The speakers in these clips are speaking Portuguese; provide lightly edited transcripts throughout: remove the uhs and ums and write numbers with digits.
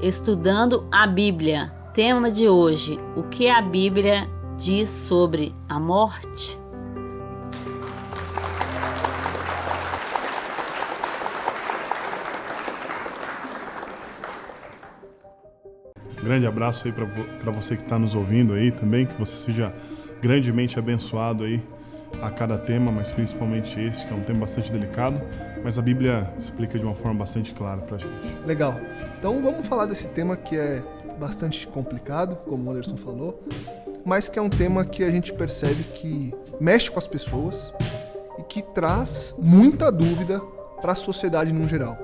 estudando a Bíblia. Tema de hoje: o que a Bíblia diz sobre a morte? Grande abraço aí para você que está nos ouvindo aí também, que você seja grandemente abençoado aí a cada tema, mas principalmente esse, que é um tema bastante delicado, mas a Bíblia explica de uma forma bastante clara pra gente. Legal. Então vamos falar desse tema que é bastante complicado, como o Anderson falou, mas que é um tema que a gente percebe que mexe com as pessoas e que traz muita dúvida para a sociedade no geral.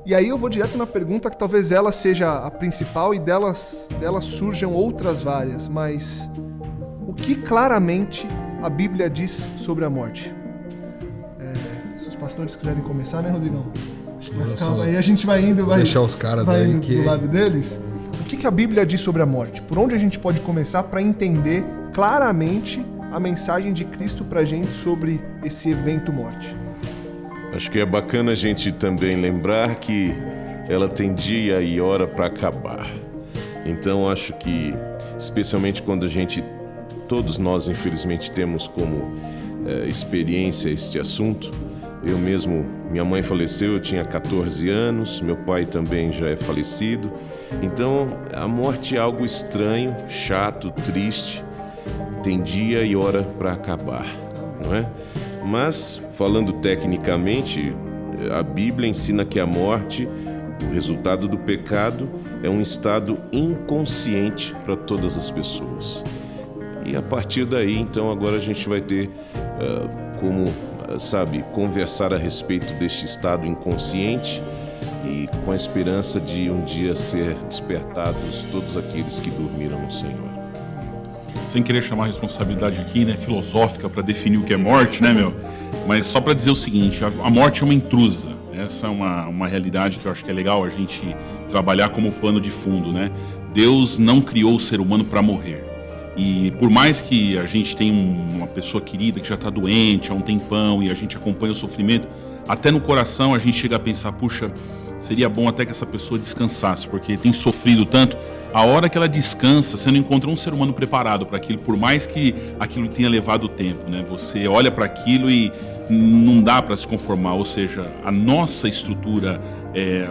E aí eu vou direto na pergunta que talvez ela seja a principal e delas surjam outras várias, mas o que claramente a Bíblia diz sobre a morte? Se os pastores quiserem começar, né, Rodrigão? Acho que vai ficar, aí a gente vai indo, vai deixar os caras vai aí indo que... do lado deles. O que a Bíblia diz sobre a morte? Por onde a gente pode começar para entender claramente a mensagem de Cristo pra gente sobre esse evento morte? Acho que é bacana a gente também lembrar que ela tem dia e hora para acabar. Então acho que, especialmente quando todos nós infelizmente temos como experiência este assunto. Eu mesmo, minha mãe faleceu, eu tinha 14 anos, meu pai também já é falecido. Então a morte é algo estranho, chato, triste, tem dia e hora para acabar, não é? Mas, falando tecnicamente, a Bíblia ensina que a morte, o resultado do pecado, é um estado inconsciente para todas as pessoas. E a partir daí, então, agora a gente vai ter conversar a respeito deste estado inconsciente e com a esperança de um dia ser despertados todos aqueles que dormiram no Senhor. Sem querer chamar a responsabilidade aqui, né, filosófica para definir o que é morte, né, meu? Mas só para dizer o seguinte, a morte é uma intrusa. Essa é uma realidade que eu acho que é legal a gente trabalhar como pano de fundo, né? Deus não criou o ser humano para morrer. E por mais que a gente tenha uma pessoa querida que já está doente há um tempão e a gente acompanha o sofrimento, até no coração a gente chega a pensar, puxa, seria bom até que essa pessoa descansasse, porque tem sofrido tanto. A hora que ela descansa, você não encontra um ser humano preparado para aquilo, por mais que aquilo tenha levado tempo, né? Você olha para aquilo e não dá para se conformar, ou seja, a nossa estrutura,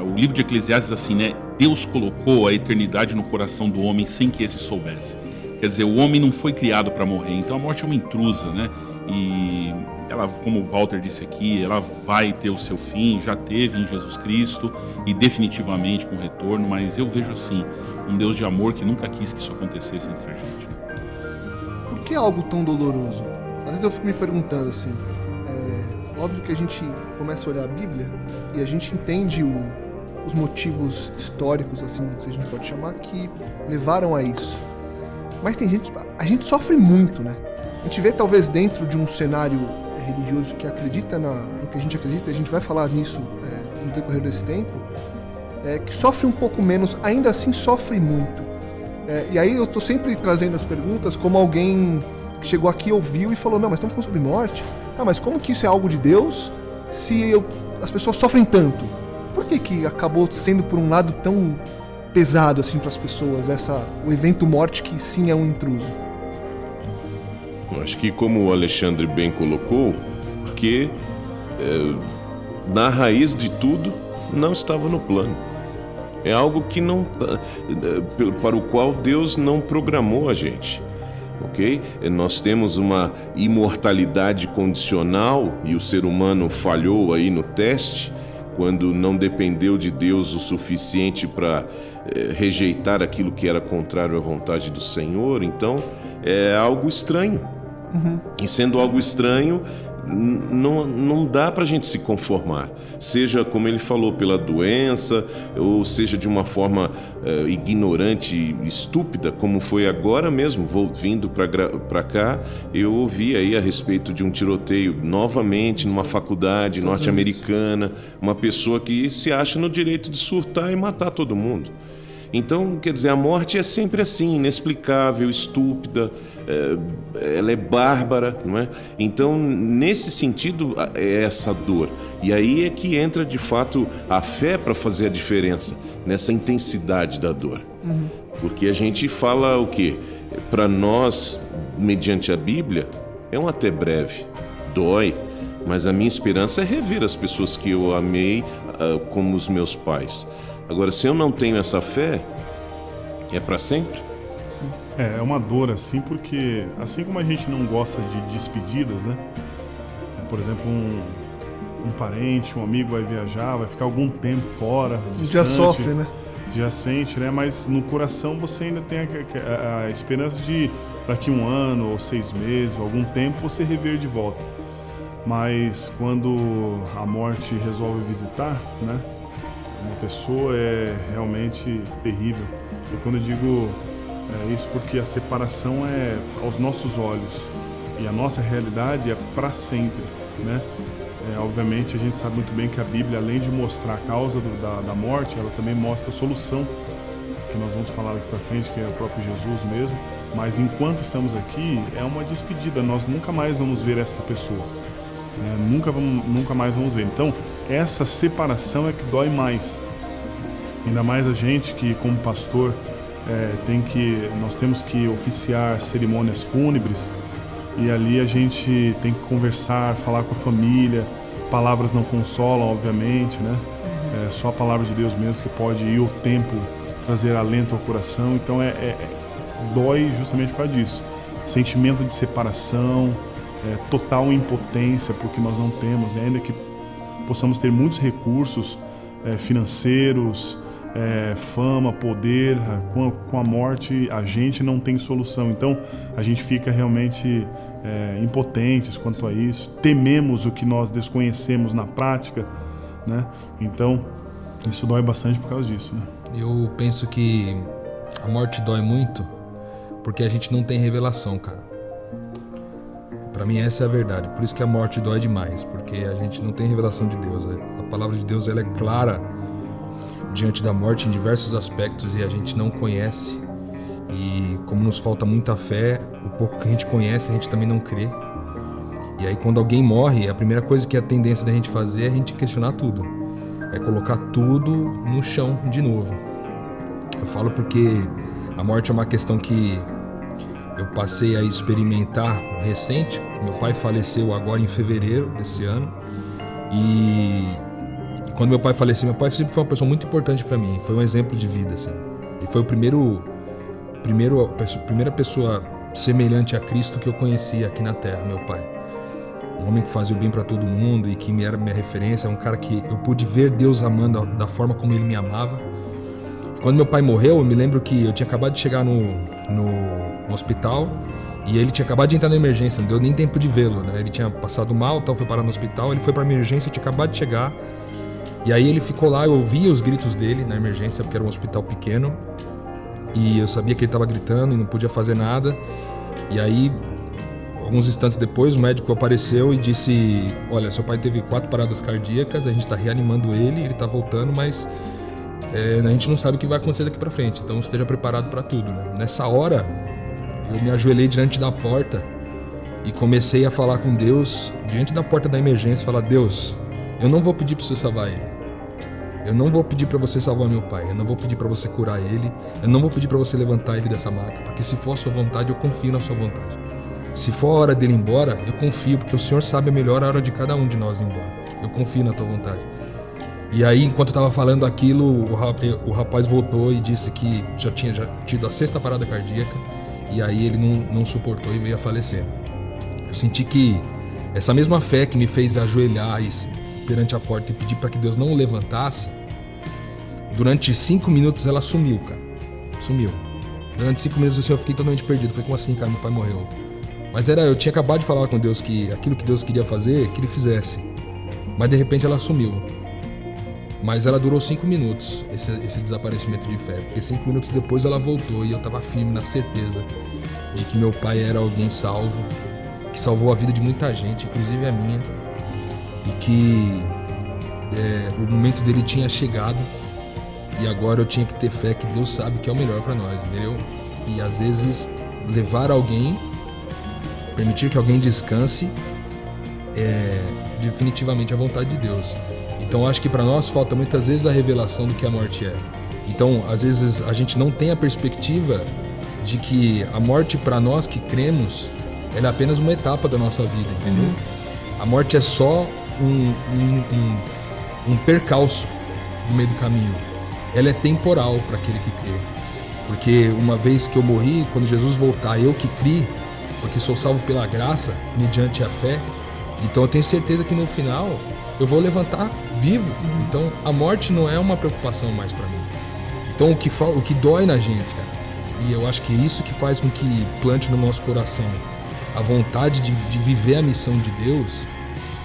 o livro de Eclesiastes assim, né? Deus colocou a eternidade no coração do homem sem que esse soubesse. Quer dizer, o homem não foi criado para morrer, então a morte é uma intrusa, né? E ela, como o Walter disse aqui, ela vai ter o seu fim, já teve em Jesus Cristo e definitivamente com o retorno, mas eu vejo assim, um Deus de amor que nunca quis que isso acontecesse entre a gente. Né? Por que algo tão doloroso? Às vezes eu fico me perguntando assim, óbvio que a gente começa a olhar a Bíblia e a gente entende os motivos históricos, assim, se a gente pode chamar, que levaram a isso. Mas a gente sofre muito, né? A gente vê talvez dentro de um cenário religioso que acredita no que a gente acredita, a gente vai falar nisso no decorrer desse tempo, que sofre um pouco menos, ainda assim sofre muito. E aí eu tô sempre trazendo as perguntas como alguém que chegou aqui, ouviu e falou, não, mas estamos falando sobre morte? Tá, mas como que isso é algo de Deus se as pessoas sofrem tanto? Por que acabou sendo por um lado tão pesado assim para as pessoas, o evento morte que sim é um intruso? Acho que como o Alexandre bem colocou, porque na raiz de tudo não estava no plano. É algo que não, para o qual Deus não programou a gente, ok? Nós temos uma imortalidade condicional e o ser humano falhou aí no teste quando não dependeu de Deus o suficiente para rejeitar aquilo que era contrário à vontade do Senhor. Então é algo estranho. Uhum. E sendo algo estranho, não dá pra gente se conformar, seja como ele falou, pela doença, ou seja de uma forma ignorante e estúpida, como foi agora mesmo, vindo pra cá, eu ouvi aí a respeito de um tiroteio novamente numa faculdade norte-americana, uma pessoa que se acha no direito de surtar e matar todo mundo. Então, quer dizer, a morte é sempre assim, inexplicável, estúpida, ela é bárbara, não é? Então, nesse sentido, é essa dor. E aí é que entra, de fato, a fé para fazer a diferença. nessa intensidade da dor. Porque a gente fala o quê? Para nós, mediante a Bíblia, é um até breve, dói, mas a minha esperança é rever as pessoas que eu amei como os meus pais. Agora, se eu não tenho essa fé, é para sempre? É uma dor assim, porque assim como a gente não gosta de despedidas, né? Por exemplo, um parente, um amigo vai viajar, vai ficar algum tempo fora, distante, Já sofre, né? Já sente, né? Mas no coração você ainda tem a esperança de daqui 1 ano ou 6 meses, ou algum tempo você rever de volta. Mas quando a morte resolve visitar, né? Uma pessoa é realmente terrível. E quando eu digo isso, porque a separação é aos nossos olhos e a nossa realidade é para sempre, né? Obviamente a gente sabe muito bem que a Bíblia, além de mostrar a causa da morte, ela também mostra a solução, que nós vamos falar daqui para frente, que é o próprio Jesus mesmo. Mas enquanto estamos aqui, é uma despedida, nós nunca mais vamos ver essa pessoa, né? Nunca mais vamos ver. Então essa separação é que dói mais, ainda mais a gente que como pastor nós temos que oficiar cerimônias fúnebres, e ali a gente tem que conversar, falar com a família. Palavras não consolam, obviamente, né? É só a palavra de Deus mesmo que pode, e o tempo, trazer alento ao coração. Então dói justamente por causa disso. Sentimento de separação, total impotência, porque nós não temos, ainda que possamos ter muitos recursos financeiros, fama, poder, com a morte a gente não tem solução. Então a gente fica realmente impotentes quanto a isso, tememos o que nós desconhecemos na prática, né? Então isso dói bastante por causa disso, né? Eu penso que a morte dói muito porque a gente não tem revelação, cara. Pra mim essa é a verdade. Por isso que a morte dói demais, porque a gente não tem revelação de Deus. A palavra de Deus, ela é clara diante da morte em diversos aspectos, e a gente não conhece. E como nos falta muita fé, o pouco que a gente conhece a gente também não crê. E aí quando alguém morre, a primeira coisa que é a tendência da gente fazer é a gente questionar tudo, é colocar tudo no chão de novo. Eu falo porque a morte é uma questão que eu passei a experimentar recente. Meu pai faleceu agora em fevereiro desse ano, e quando meu pai faleceu, meu pai sempre foi uma pessoa muito importante para mim, foi um exemplo de vida, assim. Ele foi a primeira pessoa semelhante a Cristo que eu conheci aqui na Terra, meu pai. Um homem que fazia o bem para todo mundo e que era minha referência, um cara que eu pude ver Deus amando da forma como ele me amava. Quando meu pai morreu, eu me lembro que eu tinha acabado de chegar no hospital, e ele tinha acabado de entrar na emergência, não deu nem tempo de vê-lo, né? Ele tinha passado mal, foi parar no hospital, ele foi para emergência, eu tinha acabado de chegar. E aí ele ficou lá, eu ouvia os gritos dele na emergência, porque era um hospital pequeno, e eu sabia que ele estava gritando e não podia fazer nada. E aí, alguns instantes depois, o médico apareceu e disse: olha, seu pai teve 4 paradas cardíacas, a gente está reanimando ele está voltando, mas a gente não sabe o que vai acontecer daqui para frente, então esteja preparado para tudo, né? Nessa hora, eu me ajoelhei diante da porta e comecei a falar com Deus, diante da porta da emergência, falar: Deus, eu não vou pedir para você salvar ele. Eu não vou pedir para você salvar meu pai. Eu não vou pedir para você curar ele. Eu não vou pedir para você levantar ele dessa maca, porque se for a sua vontade, eu confio na sua vontade. Se for a hora dele ir embora, eu confio, porque o Senhor sabe melhor a hora de cada um de nós ir embora. Eu confio na tua vontade. E aí, enquanto eu estava falando aquilo, o rapaz voltou e disse que já tinha tido a 6ª parada cardíaca, e aí ele não suportou e veio a falecer. Eu senti que essa mesma fé que me fez ajoelhar perante a porta e pedir para que Deus não o levantasse, durante 5 minutos ela sumiu, cara. Sumiu. Durante 5 minutos assim, eu fiquei totalmente perdido. Falei: como assim, cara? Meu pai morreu. Mas eu tinha acabado de falar com Deus que aquilo que Deus queria fazer, que ele fizesse. Mas de repente ela sumiu. Mas ela durou 5 minutos, esse desaparecimento de fé. Porque 5 minutos depois ela voltou, e eu estava firme na certeza de que meu pai era alguém salvo, que salvou a vida de muita gente, inclusive a minha. E que o momento dele tinha chegado, e agora eu tinha que ter fé que Deus sabe que é o melhor para nós, entendeu? E às vezes levar alguém, permitir que alguém descanse, é definitivamente a vontade de Deus. Então acho que para nós falta muitas vezes a revelação do que a morte é. Então, às vezes, a gente não tem a perspectiva de que a morte, para nós que cremos, ela é apenas uma etapa da nossa vida, entendeu? A morte é só um percalço no meio do caminho. Ela é temporal para aquele que crê. Porque uma vez que eu morri, quando Jesus voltar, eu que criei, porque sou salvo pela graça, mediante a fé, então eu tenho certeza que no final eu vou levantar vivo. Então a morte não é uma preocupação mais para mim. Então o que dói na gente, cara, e eu acho que é isso que faz com que plante no nosso coração a vontade de viver a missão de Deus,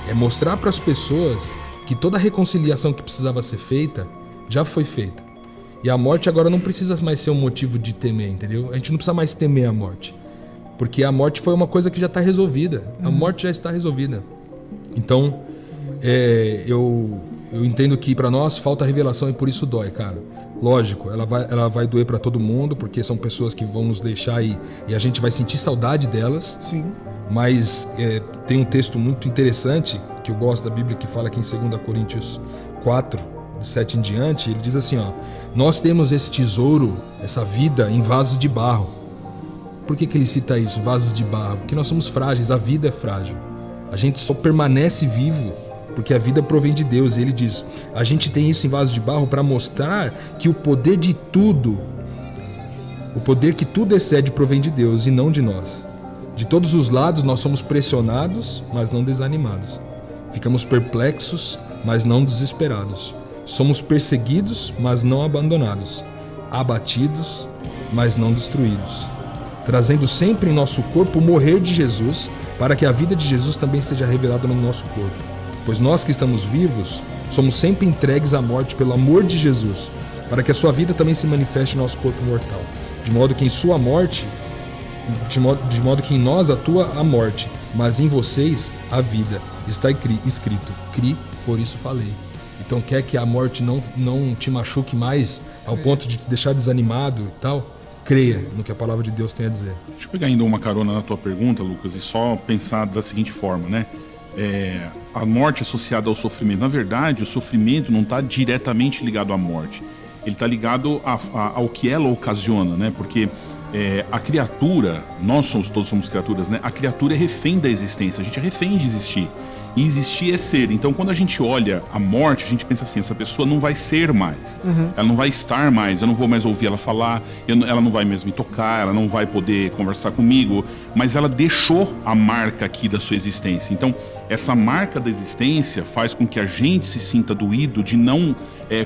é mostrar para as pessoas que toda a reconciliação que precisava ser feita já foi feita. E a morte agora não precisa mais ser um motivo de temer, entendeu? A gente não precisa mais temer a morte, porque a morte foi uma coisa que já está resolvida. A morte já está resolvida. Então, eu entendo que para nós falta revelação e por isso dói, cara. Lógico, ela vai doer para todo mundo, porque são pessoas que vão nos deixar e a gente vai sentir saudade delas. Sim. Mas tem um texto muito interessante que eu gosto da Bíblia, que fala aqui em 2 Coríntios 4, de 7 em diante. Ele diz assim, ó: nós temos esse tesouro, essa vida, em vasos de barro. Por que ele cita isso, vasos de barro? Porque nós somos frágeis, a vida é frágil. A gente só permanece vivo porque a vida provém de Deus. E ele diz, a gente tem isso em vasos de barro para mostrar que o poder de tudo, o poder que tudo excede, provém de Deus e não de nós. De todos os lados nós somos pressionados, mas não desanimados. Ficamos perplexos, mas não desesperados. Somos perseguidos, mas não abandonados. Abatidos, mas não destruídos. Trazendo sempre em nosso corpo o morrer de Jesus, para que a vida de Jesus também seja revelada no nosso corpo. Pois nós que estamos vivos, somos sempre entregues à morte pelo amor de Jesus, para que a sua vida também se manifeste no nosso corpo mortal. De modo que em sua morte, de modo que em nós atua a morte, mas em vocês a vida. Está escrito, cri, por isso falei. Então quer que a morte não te machuque mais, ao ponto de te deixar desanimado e tal? Creia no que a palavra de Deus tem a dizer. Deixa eu pegar ainda uma carona na tua pergunta, Lucas, e só pensar da seguinte forma, né? A morte associada ao sofrimento. Na verdade, o sofrimento não está diretamente ligado à morte. Ele está ligado ao que ela ocasiona, né? Porque a criatura, todos somos criaturas, né? A criatura é refém da existência, a gente é refém de existir. E existir é ser. Então, quando a gente olha a morte, a gente pensa assim, essa pessoa não vai ser mais. Ela não vai estar mais, eu não vou mais ouvir ela falar, ela não vai mais me tocar, ela não vai poder conversar comigo, mas ela deixou a marca aqui da sua existência. Então, essa marca da existência faz com que a gente se sinta doído de não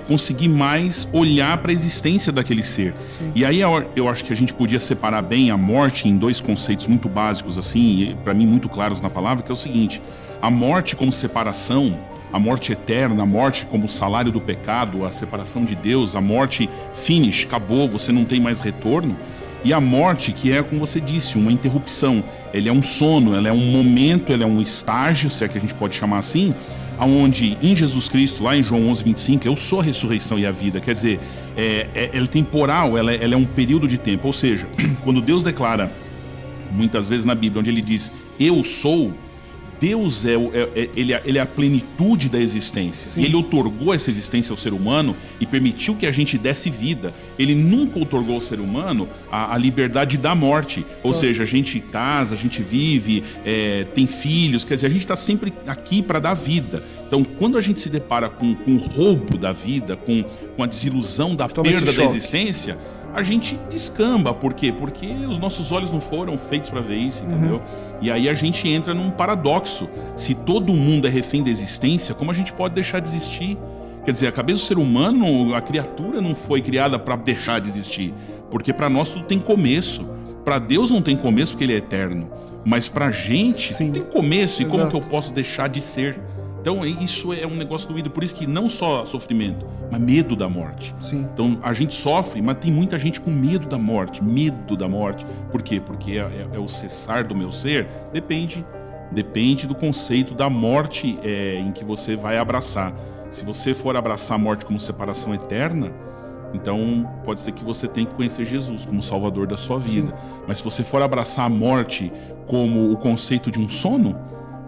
conseguir mais olhar para a existência daquele ser. Sim. E aí eu acho que a gente podia separar bem a morte em dois conceitos muito básicos, assim, para mim muito claros na palavra, que é o seguinte: a morte como separação, a morte eterna, a morte como salário do pecado, a separação de Deus, a morte finish, acabou, você não tem mais retorno. E a morte, que é, como você disse, uma interrupção. Ele é um sono, ela é um momento, ela é um estágio, se é que a gente pode chamar assim, onde em Jesus Cristo, lá em João 11:25, eu sou a ressurreição e a vida. Quer dizer, ela é temporal, ela é um período de tempo. Ou seja, quando Deus declara, muitas vezes na Bíblia, onde ele diz, eu sou, Deus ele é a plenitude da existência. Sim. E ele otorgou essa existência ao ser humano e permitiu que a gente desse vida. Ele nunca otorgou ao ser humano a liberdade da morte. Ou seja, a gente casa, a gente vive, tem filhos, quer dizer, a gente está sempre aqui para dar vida. Então, quando a gente se depara com o roubo da vida, com a desilusão da perda da existência, a gente descamba. Por quê? Porque os nossos olhos não foram feitos para ver isso, entendeu? E aí a gente entra num paradoxo. Se todo mundo é refém da existência, como a gente pode deixar de existir? Quer dizer, a cabeça do ser humano, a criatura não foi criada para deixar de existir. Porque para nós tudo tem começo. Para Deus não tem começo porque ele é eterno. Mas pra gente tudo tem começo. Exato. E como que eu posso deixar de ser? Então isso é um negócio doído. Por isso que não só sofrimento, mas medo da morte. Sim. Então a gente sofre, mas tem muita gente com medo da morte. Medo da morte. Por quê? Porque é o cessar do meu ser. Depende do conceito da morte em que você vai abraçar. Se você for abraçar a morte como separação eterna, então pode ser que você tenha que conhecer Jesus como Salvador da sua vida. Sim. Mas se você for abraçar a morte como o conceito de um sono,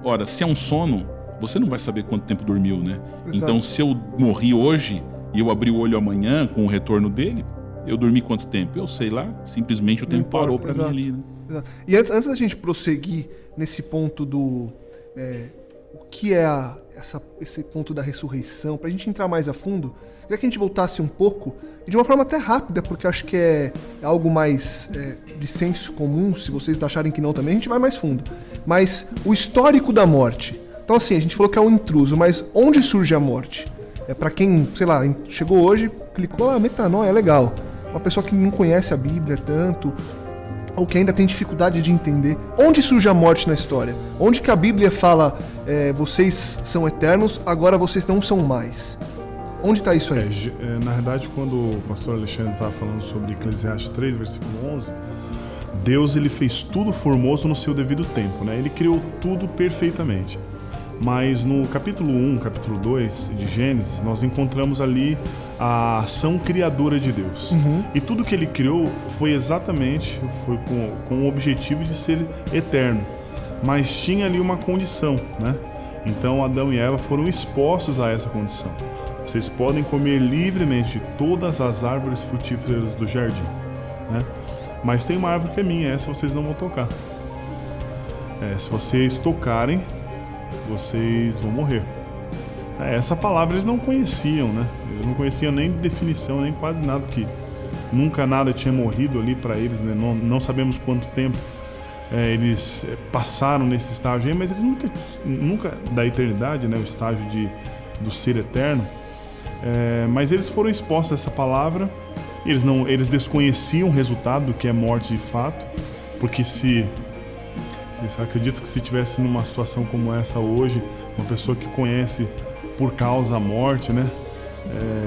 ora, se é um sono, você não vai saber quanto tempo dormiu, né? Exato. Então, se eu morri hoje, e eu abrir o olho amanhã com o retorno dele, eu dormi quanto tempo? Eu sei lá, simplesmente o tempo parou para mim ali, né? Exato. E antes da gente prosseguir nesse ponto do... o que é esse ponto da ressurreição, para a gente entrar mais a fundo, queria que a gente voltasse um pouco, e de uma forma até rápida, porque eu acho que é algo mais de senso comum, se vocês acharem que não também, a gente vai mais fundo. Mas o histórico da morte. Então assim, a gente falou que é um intruso, mas onde surge a morte? Para quem, sei lá, chegou hoje, clicou lá, metanoia, é legal. Uma pessoa que não conhece a Bíblia tanto, ou que ainda tem dificuldade de entender. Onde surge a morte na história? Onde que a Bíblia fala, vocês são eternos, agora vocês não são mais? Onde está isso aí? Na verdade, quando o pastor Alexandre estava falando sobre Eclesiastes 3, versículo 11, Deus ele fez tudo formoso no seu devido tempo, né? Ele criou tudo perfeitamente. Mas no capítulo 1, capítulo 2 de Gênesis, nós encontramos ali a ação criadora de Deus. E tudo que ele criou foi com o objetivo de ser eterno. Mas tinha ali uma condição, né? Então Adão e Eva foram expostos a essa condição. Vocês podem comer livremente de todas as árvores frutíferas do jardim, né? Mas tem uma árvore que é minha, essa vocês não vão tocar. Se vocês tocarem, vocês vão morrer. Essa palavra eles não conheciam, né? Eles não conheciam nem definição, nem quase nada, porque nunca nada tinha morrido ali para eles, né? Não sabemos quanto tempo eles passaram nesse estágio aí, mas eles nunca da eternidade, né? O estágio do ser eterno. Mas eles foram expostos a essa palavra. Eles desconheciam o resultado do que é morte de fato, porque eu acredito que se tivesse numa situação como essa hoje, uma pessoa que conhece por causa a morte, né?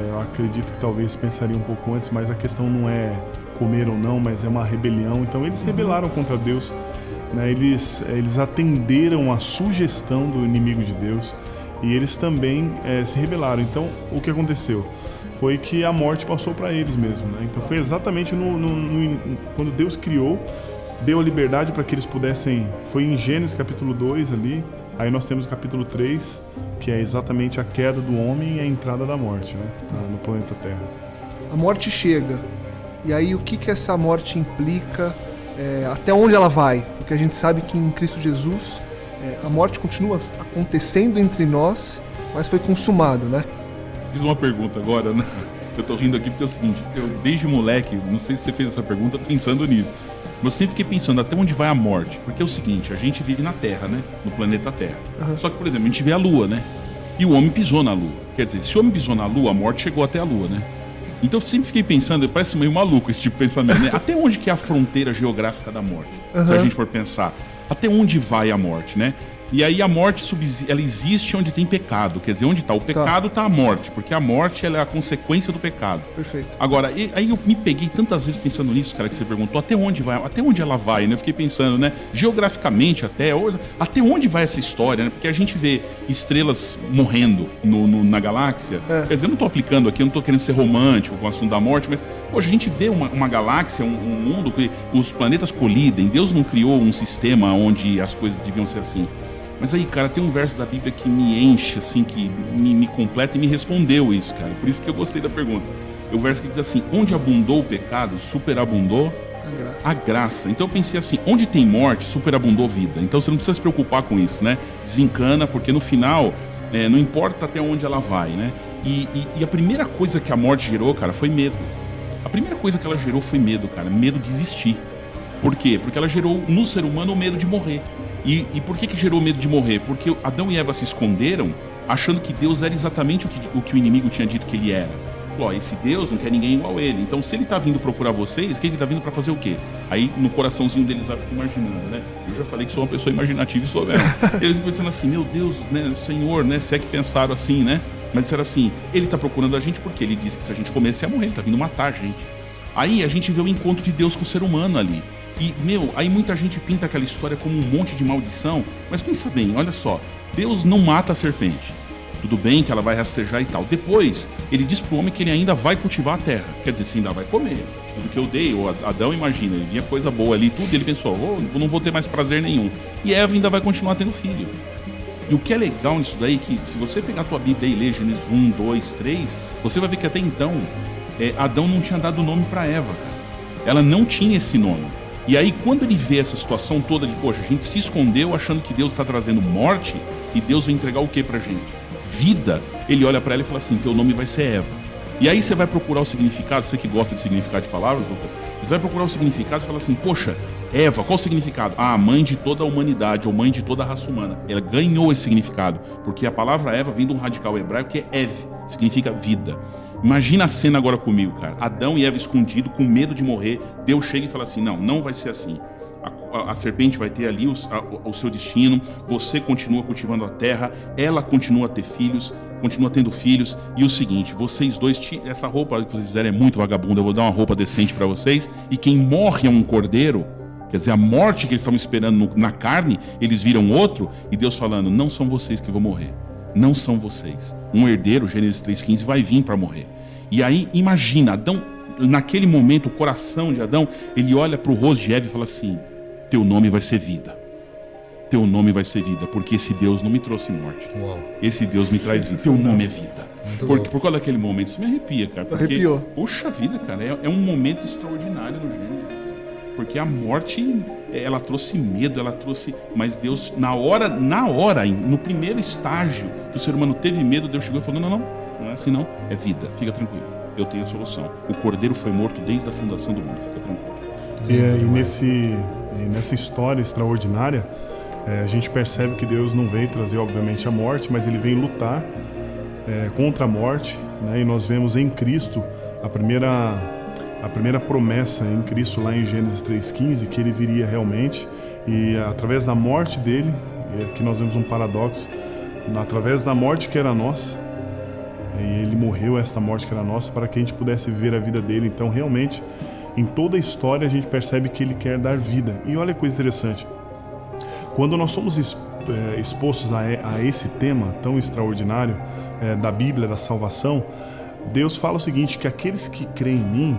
Eu acredito que talvez pensaria um pouco antes, mas a questão não é comer ou não, mas é uma rebelião. Então eles rebelaram contra Deus, né? Eles atenderam à sugestão do inimigo de Deus e eles também se rebelaram. Então o que aconteceu? Foi que a morte passou para eles mesmo, né? Então foi exatamente quando Deus criou, deu a liberdade para que eles pudessem... Foi em Gênesis capítulo 2 ali, aí nós temos o capítulo 3, que é exatamente a queda do homem e a entrada da morte, né? No planeta Terra. A morte chega, e aí o que essa morte implica, até onde ela vai? Porque a gente sabe que em Cristo Jesus a morte continua acontecendo entre nós, mas foi consumado, né? Fiz uma pergunta agora, né? Eu tô rindo aqui porque é o seguinte, eu desde moleque, não sei se você fez essa pergunta pensando nisso, mas eu sempre fiquei pensando até onde vai a morte, porque é o seguinte, a gente vive na Terra, né? No planeta Terra. Só que, por exemplo, a gente vê a Lua, né? E o homem pisou na Lua. Quer dizer, se o homem pisou na Lua, a morte chegou até a Lua, né? Então eu sempre fiquei pensando, parece meio maluco esse tipo de pensamento, né? Até onde que é a fronteira geográfica da morte? Se a gente for pensar, até onde vai a morte, né? E aí a morte ela existe onde tem pecado. Quer dizer, onde está o pecado, está a morte. Porque a morte ela é a consequência do pecado. Perfeito. Agora, aí eu me peguei tantas vezes pensando nisso, cara, que você perguntou, até onde ela vai, né? Eu fiquei pensando, né? Geograficamente até onde vai essa história, né? Porque a gente vê estrelas morrendo na galáxia. Quer dizer, eu não estou aplicando aqui, eu não estou querendo ser romântico com o assunto da morte, mas, poxa, a gente vê uma galáxia, um mundo que os planetas colidem. Deus não criou um sistema onde as coisas deviam ser assim. Mas aí, cara, tem um verso da Bíblia que me enche, assim, que me completa e me respondeu isso, cara. Por isso que eu gostei da pergunta. É o verso que diz assim, onde abundou o pecado, superabundou a graça. Então eu pensei assim, onde tem morte, superabundou vida. Então você não precisa se preocupar com isso, né? Desencana, porque no final, não importa até onde ela vai, né? E a primeira coisa que a morte gerou, cara, foi medo. A primeira coisa que ela gerou foi medo, cara. Medo de existir. Por quê? Porque ela gerou no ser humano o medo de morrer. E por que gerou medo de morrer? Porque Adão e Eva se esconderam achando que Deus era exatamente o que o inimigo tinha dito que ele era. Falou, esse Deus não quer ninguém igual a ele. Então se ele tá vindo procurar vocês, que ele tá vindo para fazer o quê? Aí no coraçãozinho deles lá fica imaginando, né? Eu já falei que sou uma pessoa imaginativa e sou mesmo. Eles pensando assim, meu Deus, né, Senhor, né? Se é que pensaram assim, né? Mas disseram assim, ele tá procurando a gente porque ele disse que se a gente comesse ia morrer, ele tá vindo matar a gente. Aí a gente vê o encontro de Deus com o ser humano ali. E, aí muita gente pinta aquela história como um monte de maldição, mas pensa bem, olha só, Deus não mata a serpente. Tudo bem que ela vai rastejar e tal. Depois, ele diz pro homem que ele ainda vai cultivar a terra. Quer dizer, você ainda vai comer. De tudo que eu dei, o Adão, imagina, ele vinha coisa boa ali e tudo, e ele pensou, não vou ter mais prazer nenhum. E Eva ainda vai continuar tendo filho. E o que é legal nisso daí, que se você pegar a tua Bíblia e ler Gênesis 1, 2, 3, você vai ver que até então, Adão não tinha dado nome para Eva, cara. Ela não tinha esse nome. E aí, quando ele vê essa situação toda de, poxa, a gente se escondeu achando que Deus está trazendo morte, e Deus vai entregar o que pra gente? Vida. Ele olha para ela e fala assim, teu nome vai ser Eva. E aí você vai procurar o significado, você que gosta de significado de palavras, Lucas, você vai procurar o significado e fala assim, poxa, Eva, qual o significado? Ah, mãe de toda a humanidade, ou mãe de toda a raça humana. Ela ganhou esse significado, porque a palavra Eva vem de um radical hebraico que é Ev, significa vida. Imagina a cena agora comigo, cara. Adão e Eva escondidos, com medo de morrer. Deus chega e fala assim, não vai ser assim. A serpente vai ter ali o seu destino, você continua cultivando a terra, ela continua a ter filhos, continua tendo filhos. E o seguinte, vocês dois, essa roupa que vocês fizeram é muito vagabunda, eu vou dar uma roupa decente para vocês. E quem morre é um cordeiro, quer dizer, a morte que eles estavam esperando na carne, eles viram outro. E Deus falando, não são vocês que vão morrer, não são vocês. Um herdeiro, Gênesis 3,15, vai vir para morrer. E aí, imagina, Adão, naquele momento, o coração de Adão, ele olha para o rosto de Eva e fala assim, teu nome vai ser vida. Teu nome vai ser vida, porque esse Deus não me trouxe morte. Uau. Esse Deus me traz vida. Teu nome é vida. Por causa daquele momento, isso me arrepia, cara. Porque, arrepiou. Poxa vida, cara, é um momento extraordinário no Gênesis. Porque a morte, ela trouxe medo, ela trouxe... Mas Deus, na hora, no primeiro estágio que o ser humano teve medo, Deus chegou e falou, não é assim não, é vida, fica tranquilo, eu tenho a solução. O cordeiro foi morto desde a fundação do mundo, fica tranquilo. E nessa história extraordinária, a gente percebe que Deus não veio trazer, obviamente, a morte, mas Ele veio lutar contra a morte, né? E nós vemos em Cristo a primeira promessa em Cristo lá em Gênesis 3,15, que Ele viria realmente, e através da morte dele, aqui nós vemos um paradoxo, através da morte que era nossa, e Ele morreu esta morte que era nossa para que a gente pudesse viver a vida dele. Então realmente, em toda a história a gente percebe que Ele quer dar vida. E olha que coisa interessante, quando nós somos expostos a esse tema tão extraordinário da Bíblia, da salvação, Deus fala o seguinte, que aqueles que creem em mim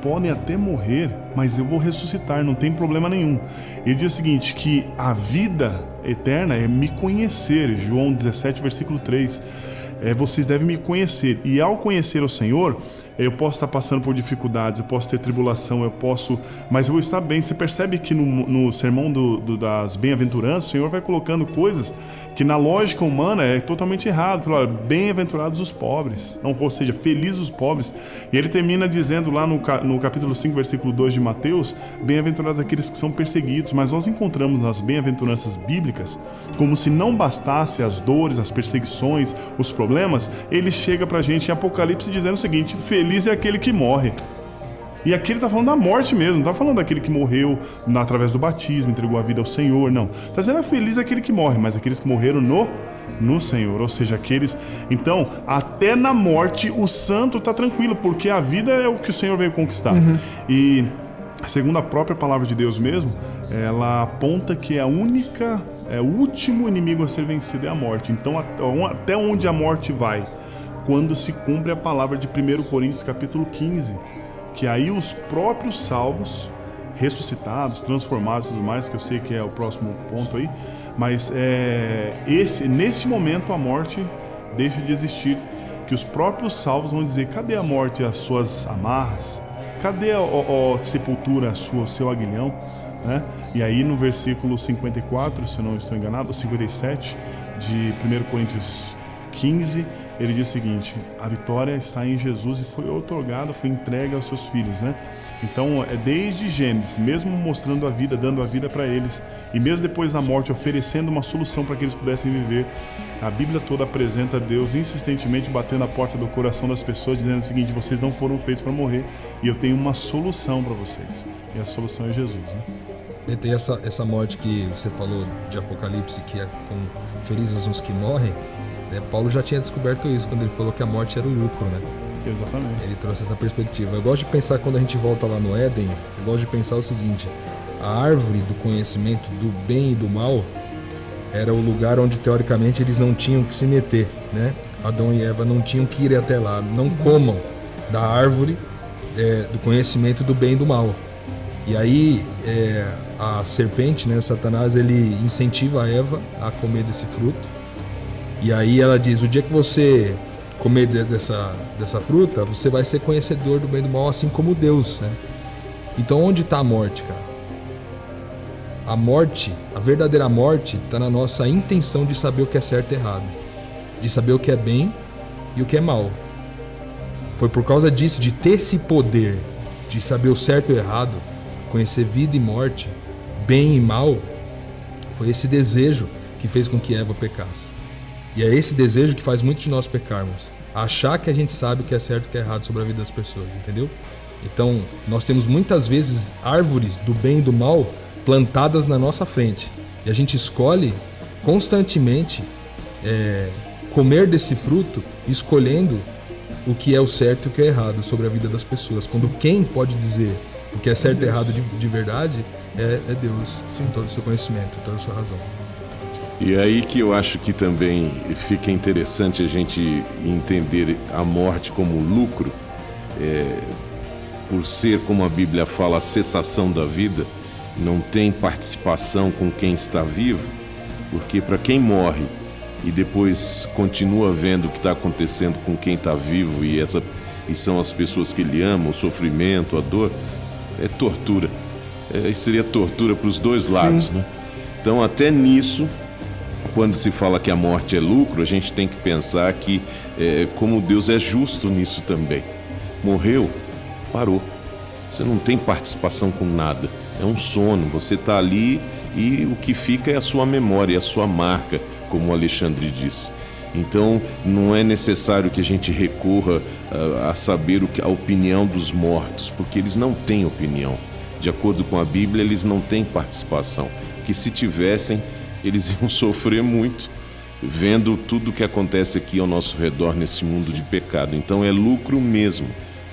podem até morrer, mas eu vou ressuscitar, não tem problema nenhum. Ele diz o seguinte, que a vida eterna é me conhecer, João 17, versículo 3, vocês devem me conhecer, e ao conhecer o Senhor, eu posso estar passando por dificuldades, eu posso ter tribulação, mas eu vou estar bem. Você percebe que no sermão das bem-aventuranças, o Senhor vai colocando coisas que na lógica humana é totalmente errado. Fala, bem-aventurados os pobres, ou seja, felizes os pobres. E ele termina dizendo lá no capítulo 5, versículo 2 de Mateus, bem-aventurados aqueles que são perseguidos. Mas nós encontramos nas bem-aventuranças bíblicas, como se não bastasse as dores, as perseguições, os problemas, ele chega pra gente em Apocalipse dizendo o seguinte, feliz é aquele que morre. E aqui ele está falando da morte mesmo, não está falando daquele que morreu através do batismo, entregou a vida ao Senhor, não. Está dizendo feliz é aquele que morre, mas aqueles que morreram no Senhor, ou seja, aqueles... Então, até na morte o santo está tranquilo, porque a vida é o que o Senhor veio conquistar. E segundo a própria palavra de Deus mesmo, ela aponta que o último inimigo a ser vencido é a morte. Então, até onde a morte vai? Quando se cumpre a palavra de 1 Coríntios capítulo 15, que aí os próprios salvos, ressuscitados, transformados e tudo mais, que eu sei que é o próximo ponto aí, mas neste momento a morte deixa de existir, que os próprios salvos vão dizer, cadê a morte e as suas amarras? Cadê a sepultura, o seu aguilhão? Né? E aí no versículo 54, se eu não estou enganado, 57 de 1 Coríntios 15, ele diz o seguinte, a vitória está em Jesus e foi otorgada, foi entregue aos seus filhos, né? Então, desde Gênesis, mesmo mostrando a vida, dando a vida para eles, e mesmo depois da morte, oferecendo uma solução para que eles pudessem viver, a Bíblia toda apresenta Deus insistentemente batendo a porta do coração das pessoas, dizendo o seguinte, vocês não foram feitos para morrer, e eu tenho uma solução para vocês, e a solução é Jesus, né? E tem essa morte que você falou de Apocalipse, que é com felizes os que morrem, Paulo já tinha descoberto isso quando ele falou que a morte era o lucro, né? Exatamente. Ele trouxe essa perspectiva. Eu gosto de pensar, quando a gente volta lá no Éden, eu gosto de pensar o seguinte, a árvore do conhecimento do bem e do mal era o lugar onde teoricamente eles não tinham que se meter, né? Adão e Eva não tinham que ir até lá, não comam da árvore do conhecimento do bem e do mal. E aí a serpente, né, Satanás, ele incentiva a Eva a comer desse fruto. E aí ela diz, o dia que você comer dessa fruta, você vai ser conhecedor do bem e do mal, assim como Deus, né? Então onde está a morte, cara? A morte, a verdadeira morte, está na nossa intenção de saber o que é certo e errado, de saber o que é bem e o que é mal. Foi por causa disso, de ter esse poder, de saber o certo e o errado, conhecer vida e morte, bem e mal, foi esse desejo que fez com que Eva pecasse. E é esse desejo que faz muitos de nós pecarmos. Achar que a gente sabe o que é certo e o que é errado sobre a vida das pessoas, entendeu? Então, nós temos muitas vezes árvores do bem e do mal plantadas na nossa frente. E a gente escolhe constantemente comer desse fruto, escolhendo o que é o certo e o que é errado sobre a vida das pessoas. Quando quem pode dizer o que é certo e errado de verdade é Deus, com todo o seu conhecimento, toda a sua razão. E aí que eu acho que também fica interessante a gente entender a morte como lucro, por ser, como a Bíblia fala, a cessação da vida, não tem participação com quem está vivo, porque para quem morre e depois continua vendo o que está acontecendo com quem está vivo e são as pessoas que ele ama, o sofrimento, a dor, é tortura. Seria tortura para os dois lados, né? Então, até nisso, quando se fala que a morte é lucro, a gente tem que pensar que como Deus é justo nisso também. Morreu, parou. Você não tem participação com nada. É um sono, você está ali e o que fica é a sua memória, a sua marca, como o Alexandre disse. Então, não é necessário que a gente recorra a saber a opinião dos mortos, porque eles não têm opinião. De acordo com a Bíblia, eles não têm participação. Que se tivessem, eles iam sofrer muito, vendo tudo o que acontece aqui ao nosso redor nesse mundo de pecado. Então, é lucro mesmo,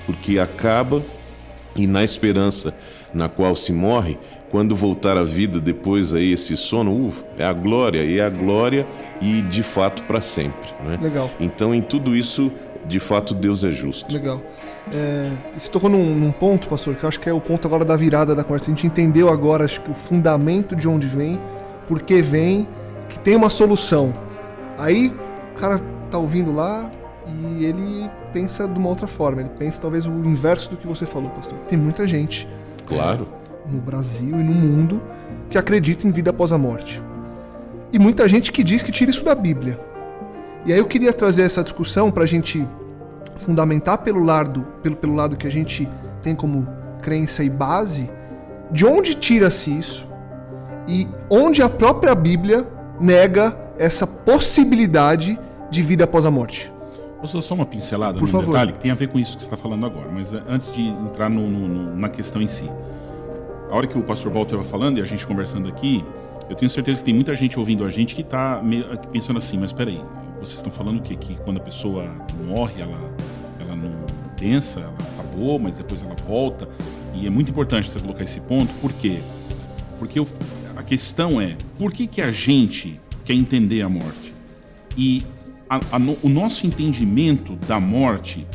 porque acaba e na esperança na qual se morre, quando voltar à vida depois a esse sono, é a glória e de fato para sempre, né? Legal. Então em tudo isso, de fato Deus é justo. Legal. Você tocou num ponto, pastor, que eu acho que é o ponto agora da virada da conversa. A gente entendeu agora, acho que o fundamento de onde vem, por que vem, que tem uma solução. Aí o cara tá ouvindo lá e ele pensa de uma outra forma, ele pensa talvez o inverso do que você falou, pastor. Tem muita gente, claro, no Brasil e no mundo, que acredita em vida após a morte. E muita gente que diz que tira isso da Bíblia. E aí eu queria trazer essa discussão para a gente fundamentar pelo lado que a gente tem como crença e base, de onde tira-se isso e onde a própria Bíblia nega essa possibilidade de vida após a morte. Posso dar só uma pincelada Por favor. Detalhe que tem a ver com isso que você está falando agora, mas antes de entrar na questão em si. A hora que o pastor Walter estava falando e a gente conversando aqui, eu tenho certeza que tem muita gente ouvindo a gente que está pensando assim, mas peraí, vocês estão falando o quê? Que quando a pessoa morre, ela não pensa, ela acabou, mas depois ela volta. E é muito importante você colocar esse ponto, por quê? Porque a questão é, por que a gente quer entender a morte? E o nosso entendimento da morte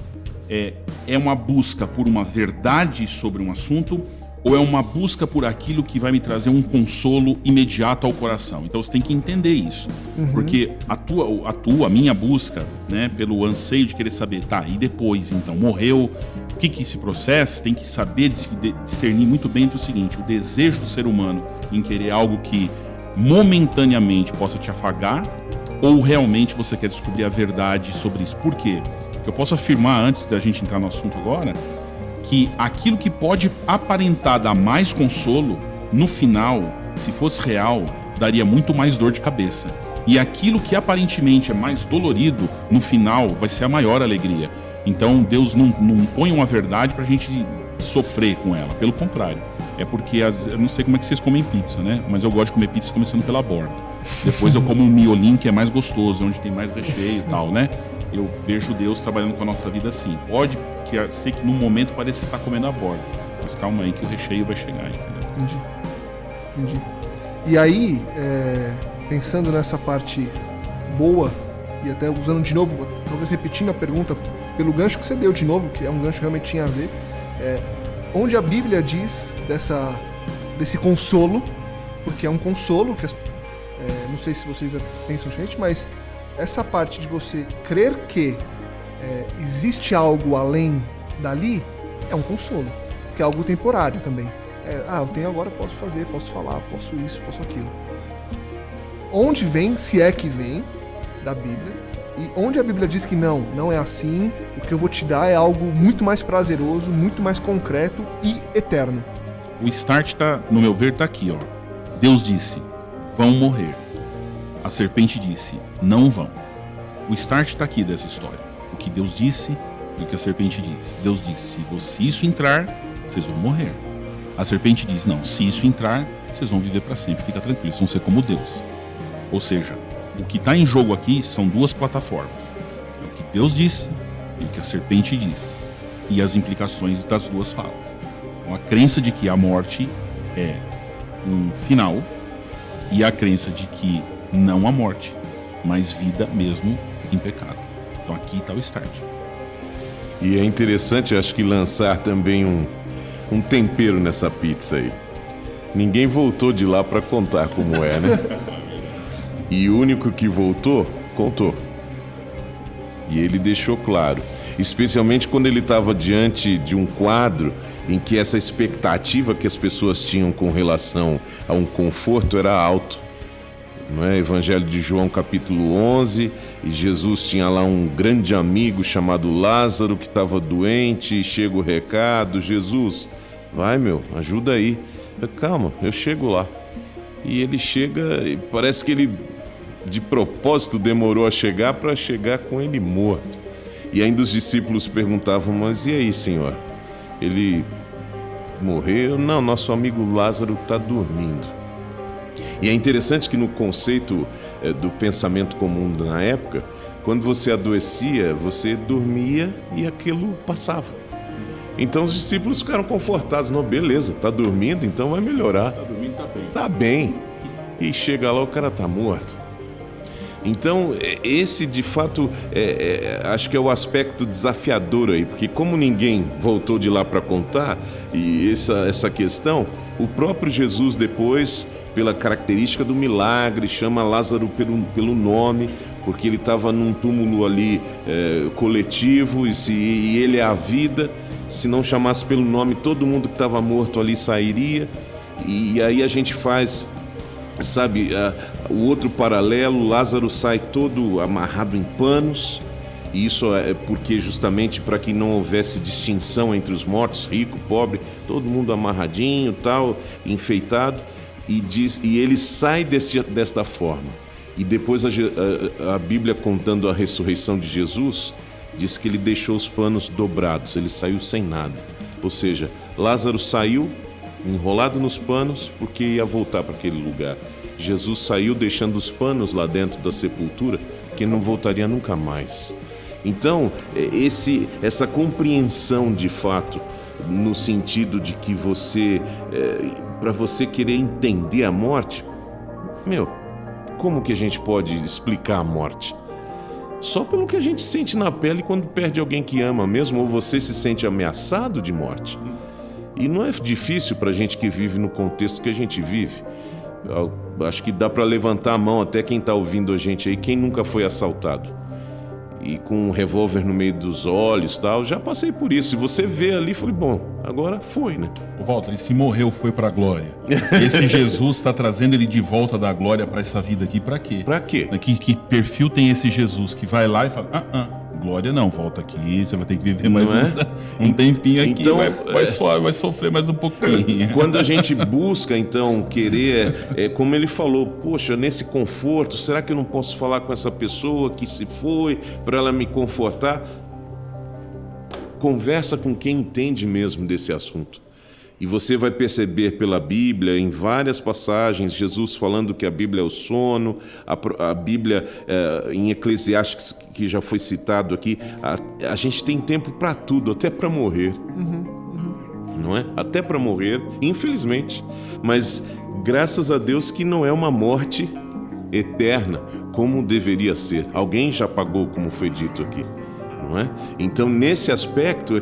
é uma busca por uma verdade sobre um assunto ou é uma busca por aquilo que vai me trazer um consolo imediato ao coração? Então você tem que entender isso. Porque a minha busca, né, pelo anseio de querer saber, tá, e depois então, morreu, o que se processa? Tem que saber discernir muito bem entre o seguinte, o desejo do ser humano em querer algo que momentaneamente possa te afagar, ou realmente você quer descobrir a verdade sobre isso. Por quê? Porque eu posso afirmar, antes da gente entrar no assunto agora, que aquilo que pode aparentar dar mais consolo, no final, se fosse real, daria muito mais dor de cabeça. E aquilo que aparentemente é mais dolorido, no final, vai ser a maior alegria. Então Deus não põe uma verdade pra gente sofrer com ela. Pelo contrário. É porque, eu não sei como é que vocês comem pizza, né? Mas eu gosto de comer pizza começando pela borda. Depois eu como um miolinho que é mais gostoso, onde tem mais recheio e tal, né? Eu vejo Deus trabalhando com a nossa vida assim. Pode ser que num momento pareça estar comendo a borda, mas calma aí que o recheio vai chegar, entendeu? Entendi. E aí, pensando nessa parte boa, e até usando de novo, talvez repetindo a pergunta pelo gancho que você deu de novo, que é um gancho que realmente tinha a ver, onde a Bíblia diz desse consolo, porque é um consolo que não sei se vocês pensam diferente, mas essa parte de você crer que existe algo além dali é um consolo, que é algo temporário também. Eu tenho agora, posso fazer, posso falar, posso isso, posso aquilo. Onde vem, se é que vem, da Bíblia, e onde a Bíblia diz que não é assim, o que eu vou te dar é algo muito mais prazeroso, muito mais concreto e eterno. O start, no meu ver, tá aqui, ó. Deus disse, vão morrer. A serpente disse, não vão. O start tá aqui dessa história. O que Deus disse e o que a serpente disse. Deus disse, se isso entrar, vocês vão morrer. A serpente diz, não, se isso entrar, vocês vão viver para sempre, fica tranquilo, vocês vão ser como Deus. Ou seja, o que está em jogo aqui são duas plataformas. É o que Deus disse e o que a serpente disse. E as implicações das duas falas. Então a crença de que a morte é um final e a crença de que não há morte, mas vida mesmo em pecado. Então aqui está o start. E é interessante, acho que lançar também um tempero nessa pizza aí. Ninguém voltou de lá para contar como é, né? E o único que voltou, contou. E ele deixou claro, especialmente quando ele estava diante de um quadro em que essa expectativa que as pessoas tinham com relação a um conforto era alto. Não é? Evangelho de João, capítulo 11, e Jesus tinha lá um grande amigo chamado Lázaro que estava doente, e chega o recado, Jesus, vai ajuda aí. Calma, eu chego lá. E ele chega, e parece que ele de propósito demorou a chegar para chegar com ele morto. E ainda os discípulos perguntavam, mas e aí, Senhor? Ele morreu? Não, nosso amigo Lázaro está dormindo. E é interessante que no conceito do pensamento comum na época, quando você adoecia, você dormia e aquilo passava. Então os discípulos ficaram confortados. Não, beleza, está dormindo, então vai melhorar. Está dormindo, está bem. Tá bem. E chega lá, o cara tá morto. Então, esse de fato, acho que é o aspecto desafiador aí, porque como ninguém voltou de lá para contar, e essa questão, o próprio Jesus depois, pela característica do milagre, chama Lázaro pelo nome, porque ele estava num túmulo ali coletivo, e ele é a vida, se não chamasse pelo nome, todo mundo que estava morto ali sairia, e aí a gente faz... Sabe, o outro paralelo, Lázaro sai todo amarrado em panos, e isso é porque justamente para que não houvesse distinção entre os mortos, rico, pobre, todo mundo amarradinho, tal, enfeitado, e ele sai desta forma. E depois a Bíblia, contando a ressurreição de Jesus, diz que ele deixou os panos dobrados, ele saiu sem nada. Ou seja, Lázaro saiu enrolado nos panos porque ia voltar para aquele lugar. Jesus saiu deixando os panos lá dentro da sepultura, que não voltaria nunca mais. Então, essa compreensão de fato, no sentido de que para você querer entender a morte, como que a gente pode explicar a morte? Só pelo que a gente sente na pele quando perde alguém que ama mesmo, ou você se sente ameaçado de morte. E não é difícil para a gente que vive no contexto que a gente vive. Eu acho que dá para levantar a mão até quem está ouvindo a gente aí, quem nunca foi assaltado. E com um revólver no meio dos olhos e tal, já passei por isso. E você vê ali, falei, bom, agora foi, né? O Walter, e se morreu, foi para a glória. Esse Jesus está trazendo ele de volta da glória para essa vida aqui, para quê? Para quê? Que perfil tem esse Jesus que vai lá e fala, glória não, volta aqui, você vai ter que viver mais um tempinho aqui, então, vai sofrer mais um pouquinho. Quando a gente busca, então, querer, como ele falou, poxa, nesse conforto, será que eu não posso falar com essa pessoa que se foi, para ela me confortar? Conversa com quem entende mesmo desse assunto. E você vai perceber pela Bíblia, em várias passagens, Jesus falando que a Bíblia é o sono, a Bíblia em Eclesiastes, que já foi citado aqui, a gente tem tempo para tudo, até para morrer. Não é? Até para morrer, infelizmente. Mas graças a Deus que não é uma morte eterna, como deveria ser. Alguém já pagou, como foi dito aqui. Não é? Então, nesse aspecto é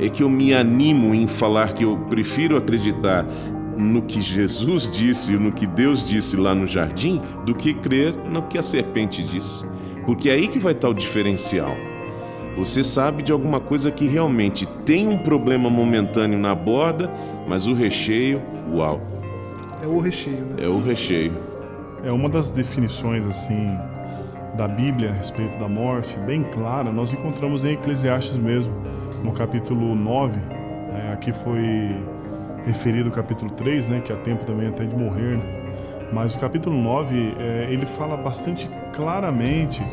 que eu me animo em falar que eu prefiro acreditar no que Jesus disse, no que Deus disse lá no jardim, do que crer no que a serpente disse. Porque é aí que vai estar o diferencial. Você sabe de alguma coisa que realmente tem um problema momentâneo na borda, mas o recheio, uau. É o recheio, né? É o recheio. É uma das definições assim da Bíblia a respeito da morte, bem clara, nós encontramos em Eclesiastes mesmo, no capítulo 9, aqui foi referido o capítulo 3, né, que há tempo também até de morrer, né? Mas o capítulo 9, ele fala bastante claramente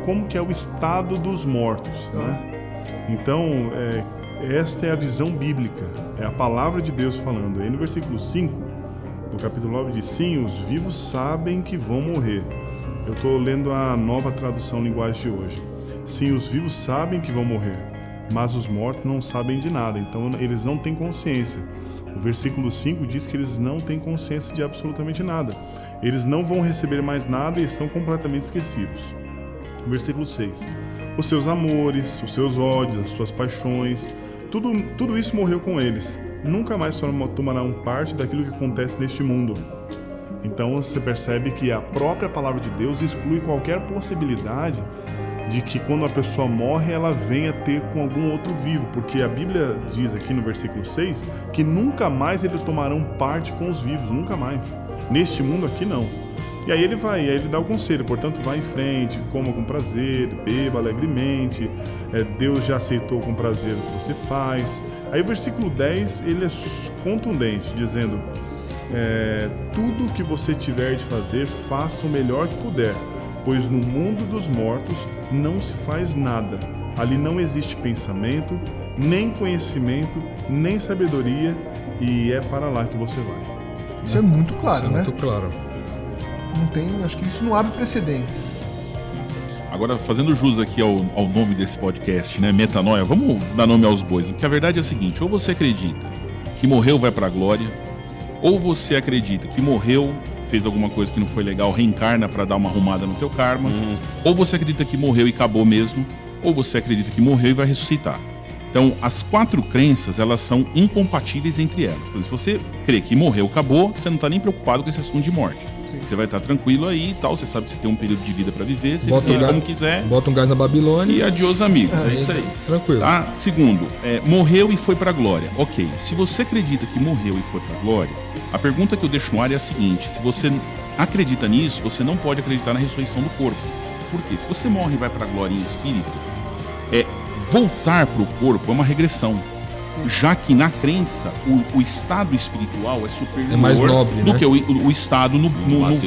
como que é o estado dos mortos, né? Então, esta é a visão bíblica, é a palavra de Deus falando. Aí no versículo 5 do capítulo 9 diz: sim, os vivos sabem que vão morrer. Eu estou lendo a Nova Tradução Linguagem de hoje. Sim, os vivos sabem que vão morrer, mas os mortos não sabem de nada, então eles não têm consciência. O versículo 5 diz que eles não têm consciência de absolutamente nada. Eles não vão receber mais nada e estão completamente esquecidos. O versículo 6. Os seus amores, os seus ódios, as suas paixões, tudo isso morreu com eles. Nunca mais tomarão parte daquilo que acontece neste mundo. Então você percebe que a própria palavra de Deus exclui qualquer possibilidade de que quando a pessoa morre, ela venha ter com algum outro vivo, porque a Bíblia diz aqui no versículo 6 que nunca mais eles tomarão parte com os vivos, nunca mais. Neste mundo aqui não. E aí ele dá o conselho, portanto vai em frente, coma com prazer, beba alegremente, Deus já aceitou com prazer o que você faz. Aí o versículo 10, ele é contundente, dizendo: tudo que você tiver de fazer, faça o melhor que puder, pois no mundo dos mortos não se faz nada. Ali não existe pensamento, nem conhecimento, nem sabedoria, e é para lá que você vai. Isso é muito claro, né? Muito claro. Não tem, acho que isso não abre precedentes. Agora, fazendo jus aqui ao nome desse podcast, né, Metanoia, vamos dar nome aos bois, porque a verdade é a seguinte: ou você acredita que morreu vai pra glória, ou você acredita que morreu, fez alguma coisa que não foi legal, reencarna pra dar uma arrumada no teu karma, ou você acredita que morreu e acabou mesmo, ou você acredita que morreu e vai ressuscitar. Então, as 4 crenças, elas são incompatíveis entre elas. Por exemplo, se você crê que morreu, acabou, você não está nem preocupado com esse assunto de morte. Sim. Você vai estar tranquilo aí e tal, você sabe que você tem um período de vida para viver, você Bota vive como quiser. Bota um gás na Babilônia. E adiós, amigos. É isso aí. Tranquilo. Tá? Segundo, morreu e foi para a glória. Ok, se você acredita que morreu e foi para a glória, a pergunta que eu deixo no ar é a seguinte: se você acredita nisso, você não pode acreditar na ressurreição do corpo. Por quê? Se você morre e vai para a glória em espírito, voltar para o corpo é uma regressão. Já que na crença o estado espiritual é superior, é mais nobre, do né? que o estado no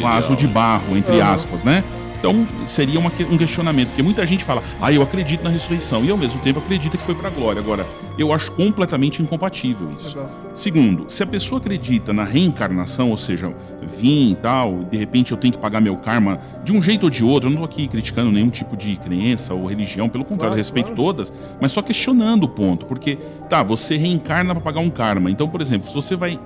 vaso de barro, entre aspas, né? Então seria um questionamento, porque muita gente fala: eu acredito na ressurreição, e ao mesmo tempo acredita que foi para a glória. Agora, eu acho completamente incompatível isso. Legal. Segundo, se a pessoa acredita na reencarnação, ou seja, vim e tal, de repente eu tenho que pagar meu karma de um jeito ou de outro, eu não estou aqui criticando nenhum tipo de crença ou religião, pelo contrário, respeito todas, mas só questionando o ponto, porque, você reencarna para pagar um karma. Então, por exemplo, se você vai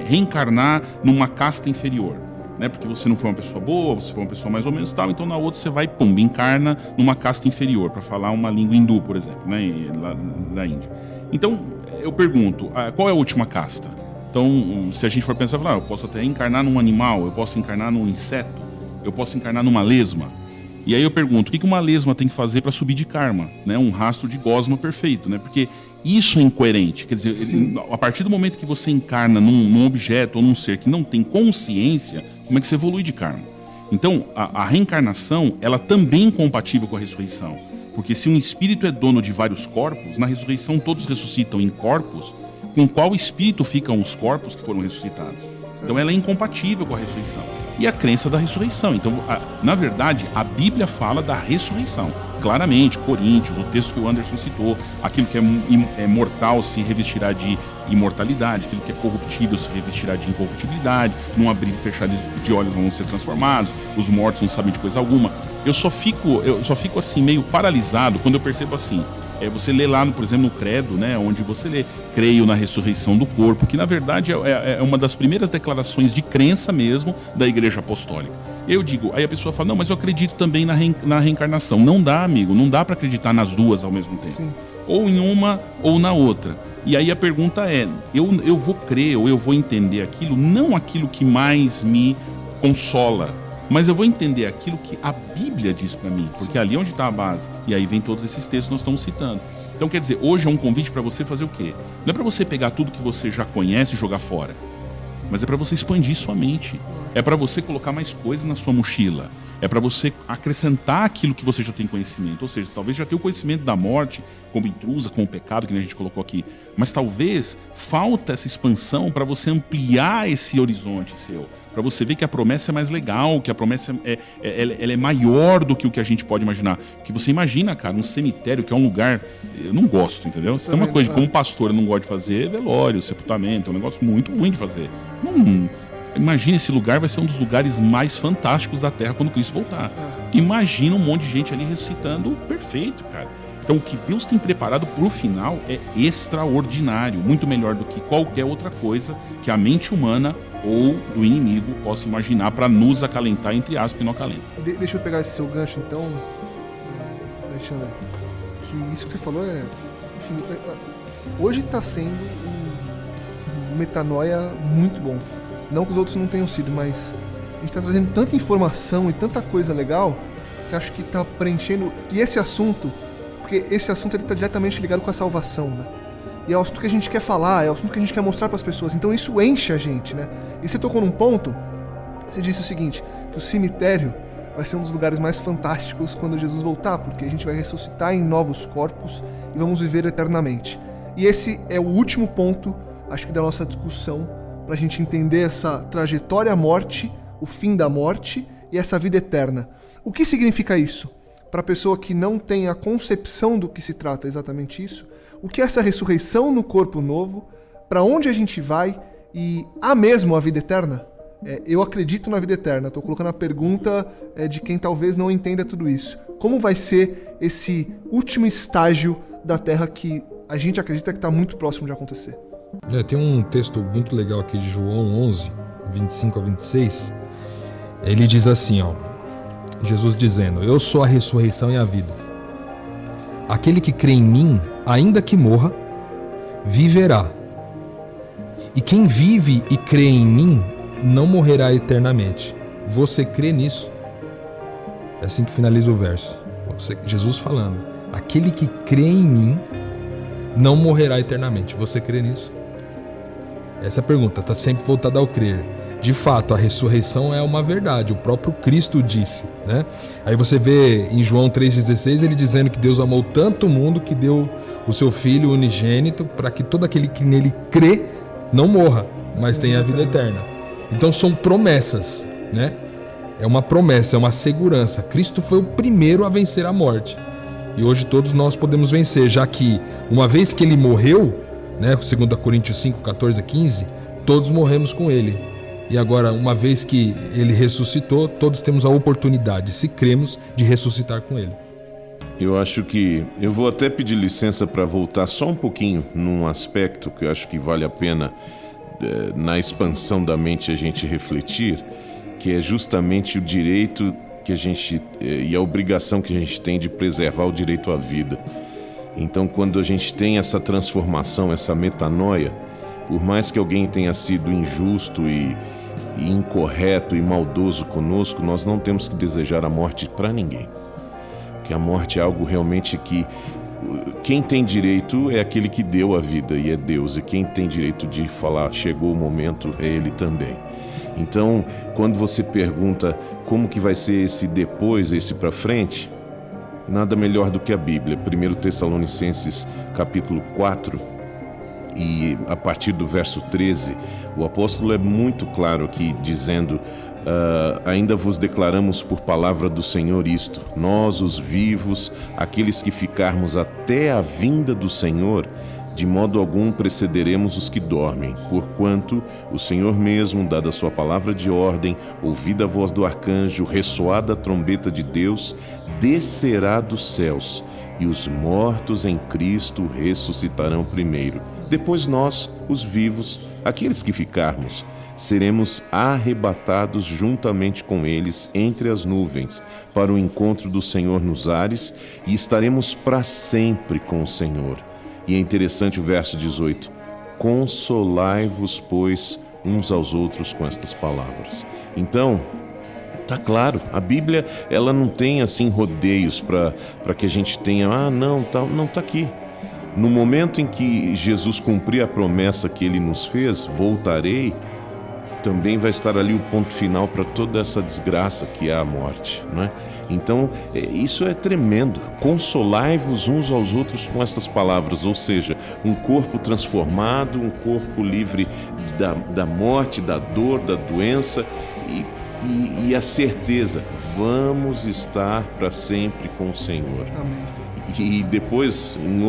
reencarnar numa casta inferior, né, porque você não foi uma pessoa boa, você foi uma pessoa mais ou menos tal, então na outra você vai, encarna numa casta inferior, para falar uma língua hindu, por exemplo, né, lá da Índia. Então, eu pergunto, qual é a última casta? Então, se a gente for pensar, eu posso até encarnar num animal, eu posso encarnar num inseto, eu posso encarnar numa lesma. E aí eu pergunto, o que uma lesma tem que fazer para subir de karma? Né? Um rastro de gosma perfeito, né? Porque isso é incoerente. Quer dizer, a partir do momento que você encarna num objeto ou num ser que não tem consciência, como é que você evolui de karma? Então, a reencarnação, ela também é incompatível com a ressurreição. Porque se um espírito é dono de vários corpos, na ressurreição todos ressuscitam em corpos, com qual espírito ficam os corpos que foram ressuscitados? Então ela é incompatível com a ressurreição. E a crença da ressurreição. Então, na verdade, a Bíblia fala da ressurreição. Claramente, Coríntios, o texto que o Anderson citou, aquilo que é mortal se revestirá de imortalidade, aquilo que é corruptível se revestirá de incorruptibilidade, num abrir e fechar de olhos vão ser transformados, os mortos não sabem de coisa alguma. Eu só fico assim, meio paralisado quando eu percebo assim. Você lê lá, por exemplo, no Credo, né, onde você lê: creio na ressurreição do corpo, que na verdade é uma das primeiras declarações de crença mesmo da Igreja Apostólica. Eu digo, aí a pessoa fala: não, mas eu acredito também na reencarnação. Não dá, amigo, não dá para acreditar nas duas ao mesmo tempo. Sim. Ou em uma ou na outra. E aí a pergunta é, eu vou crer ou eu vou entender aquilo, não aquilo que mais me consola, mas eu vou entender aquilo que a Bíblia diz para mim, porque ali é onde está a base. E aí vem todos esses textos que nós estamos citando. Então, quer dizer, hoje é um convite para você fazer o quê? Não é para você pegar tudo que você já conhece e jogar fora, mas é para você expandir sua mente. É para você colocar mais coisas na sua mochila. É para você acrescentar aquilo que você já tem conhecimento. Ou seja, talvez já tenha o conhecimento da morte como intrusa, como pecado, que a gente colocou aqui. Mas talvez falta essa expansão para você ampliar esse horizonte seu. Para você ver que a promessa é mais legal, que a promessa ela é maior do que o que a gente pode imaginar. Que você imagina, cara, um cemitério que é um lugar... Eu não gosto, entendeu? Se tem uma coisa que como pastor eu não gosto de fazer, é velório, sepultamento. É um negócio muito ruim de fazer. Imagina, esse lugar vai ser um dos lugares mais fantásticos da Terra quando Cristo voltar. Imagina um monte de gente ali ressuscitando perfeito, cara. Então o que Deus tem preparado pro final é extraordinário, muito melhor do que qualquer outra coisa que a mente humana ou do inimigo possa imaginar para nos acalentar, entre aspas, e não acalenta. Deixa eu pegar esse seu gancho então, Alexandre, que isso que você falou enfim, hoje está sendo um metanoia muito bom. Não que os outros não tenham sido, mas a gente está trazendo tanta informação e tanta coisa legal que acho que está preenchendo. E esse assunto, porque esse assunto ele está diretamente ligado com a salvação, né? E é o assunto que a gente quer falar, é o assunto que a gente quer mostrar para as pessoas. Então isso enche a gente, né? E você tocou num ponto, você disse o seguinte, que o cemitério vai ser um dos lugares mais fantásticos quando Jesus voltar, porque a gente vai ressuscitar em novos corpos e vamos viver eternamente. E esse é o último ponto, acho que da nossa discussão, para a gente entender essa trajetória à morte, o fim da morte e essa vida eterna. O que significa isso? Para a pessoa que não tem a concepção do que se trata exatamente isso, o que é essa ressurreição no corpo novo, para onde a gente vai e há mesmo a vida eterna? Eu acredito na vida eterna, estou colocando a pergunta de quem talvez não entenda tudo isso. Como vai ser esse último estágio da Terra que a gente acredita que está muito próximo de acontecer? Tem um texto muito legal aqui de João 11, 25 a 26. Ele diz assim, Jesus dizendo, eu sou a ressurreição e a vida. Aquele que crê em mim, ainda que morra, viverá. E quem vive e crê em mim, não morrerá eternamente. Você crê nisso? É assim que finaliza o verso. Jesus falando, aquele que crê em mim, não morrerá eternamente. Você crê nisso? Essa pergunta está sempre voltada ao crer. De fato, a ressurreição é uma verdade, o próprio Cristo disse, né? Aí você vê em João 3,16 ele dizendo que Deus amou tanto o mundo que deu o seu Filho unigênito para que todo aquele que nele crê não morra, mas tenha a vida eterna. Então são promessas, né? É uma promessa, é uma segurança. Cristo foi o primeiro a vencer a morte. E hoje todos nós podemos vencer, já que uma vez que ele morreu, né, 2 Coríntios 5, 14 a 15, todos morremos com ele. E agora, uma vez que ele ressuscitou, todos temos a oportunidade, se cremos, de ressuscitar com ele. Eu acho que eu vou até pedir licença para voltar só um pouquinho num aspecto que eu acho que vale a pena, na expansão da mente, a gente refletir, que é justamente o direito que a gente e a obrigação que a gente tem de preservar o direito à vida. Então, quando a gente tem essa transformação, essa metanoia, por mais que alguém tenha sido injusto e incorreto e maldoso conosco, nós não temos que desejar a morte para ninguém. Porque a morte é algo realmente que quem tem direito é aquele que deu a vida e é Deus. E quem tem direito de falar chegou o momento é Ele também. Então, quando você pergunta como que vai ser esse depois, esse para frente, nada melhor do que a Bíblia. 1 Tessalonicenses capítulo 4 e a partir do verso 13, o apóstolo é muito claro aqui dizendo, ainda vos declaramos por palavra do Senhor isto, nós os vivos, aqueles que ficarmos até a vinda do Senhor, de modo algum precederemos os que dormem, porquanto o Senhor mesmo, dada a sua palavra de ordem, ouvida a voz do arcanjo, ressoada a trombeta de Deus, descerá dos céus, e os mortos em Cristo ressuscitarão primeiro. Depois nós, os vivos, aqueles que ficarmos, seremos arrebatados juntamente com eles entre as nuvens, para o encontro do Senhor nos ares, e estaremos para sempre com o Senhor. E é interessante o verso 18: consolai-vos, pois, uns aos outros com estas palavras. Então, tá claro, a Bíblia, ela não tem assim rodeios para que a gente tenha, não tá aqui. No momento em que Jesus cumprir a promessa que ele nos fez, voltarei, também vai estar ali o ponto final para toda essa desgraça que é a morte, né? Então, isso é tremendo. Consolai-vos uns aos outros com estas palavras, ou seja, um corpo transformado, um corpo livre da morte, da dor, da doença e a certeza, vamos estar para sempre com o Senhor. Amém. E depois, em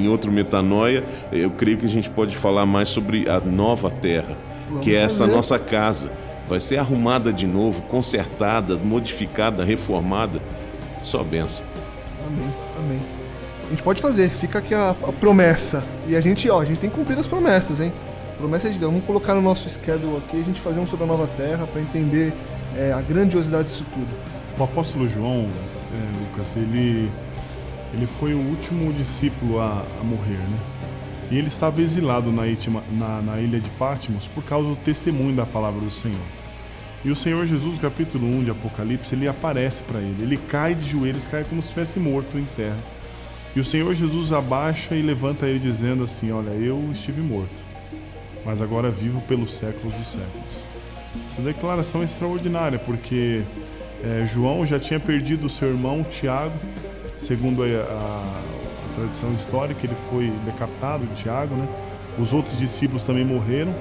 outra metanoia, eu creio que a gente pode falar mais sobre a nova terra, que é essa nossa casa. Vai ser arrumada de novo, consertada, modificada, reformada. Só bênção. Amém. A gente pode fazer, fica aqui a promessa. E a gente tem que cumprir as promessas, hein? Promessa de Deus. Vamos colocar no nosso schedule aqui, a gente fazer um sobre a nova terra para entender a grandiosidade disso tudo. O apóstolo João, Lucas, ele foi o último discípulo a morrer, né? E ele estava exilado na ilha de Patmos por causa do testemunho da palavra do Senhor. E o Senhor Jesus, no capítulo 1 de Apocalipse, ele aparece para ele. Ele cai de joelhos, cai como se estivesse morto em terra. E o Senhor Jesus abaixa e levanta ele dizendo assim: olha, eu estive morto, mas agora vivo pelos séculos dos séculos. Essa declaração é extraordinária, porque João já tinha perdido o seu irmão Tiago. Segundo a tradição histórica, ele foi decapitado, Tiago, né? Os outros discípulos também morreram,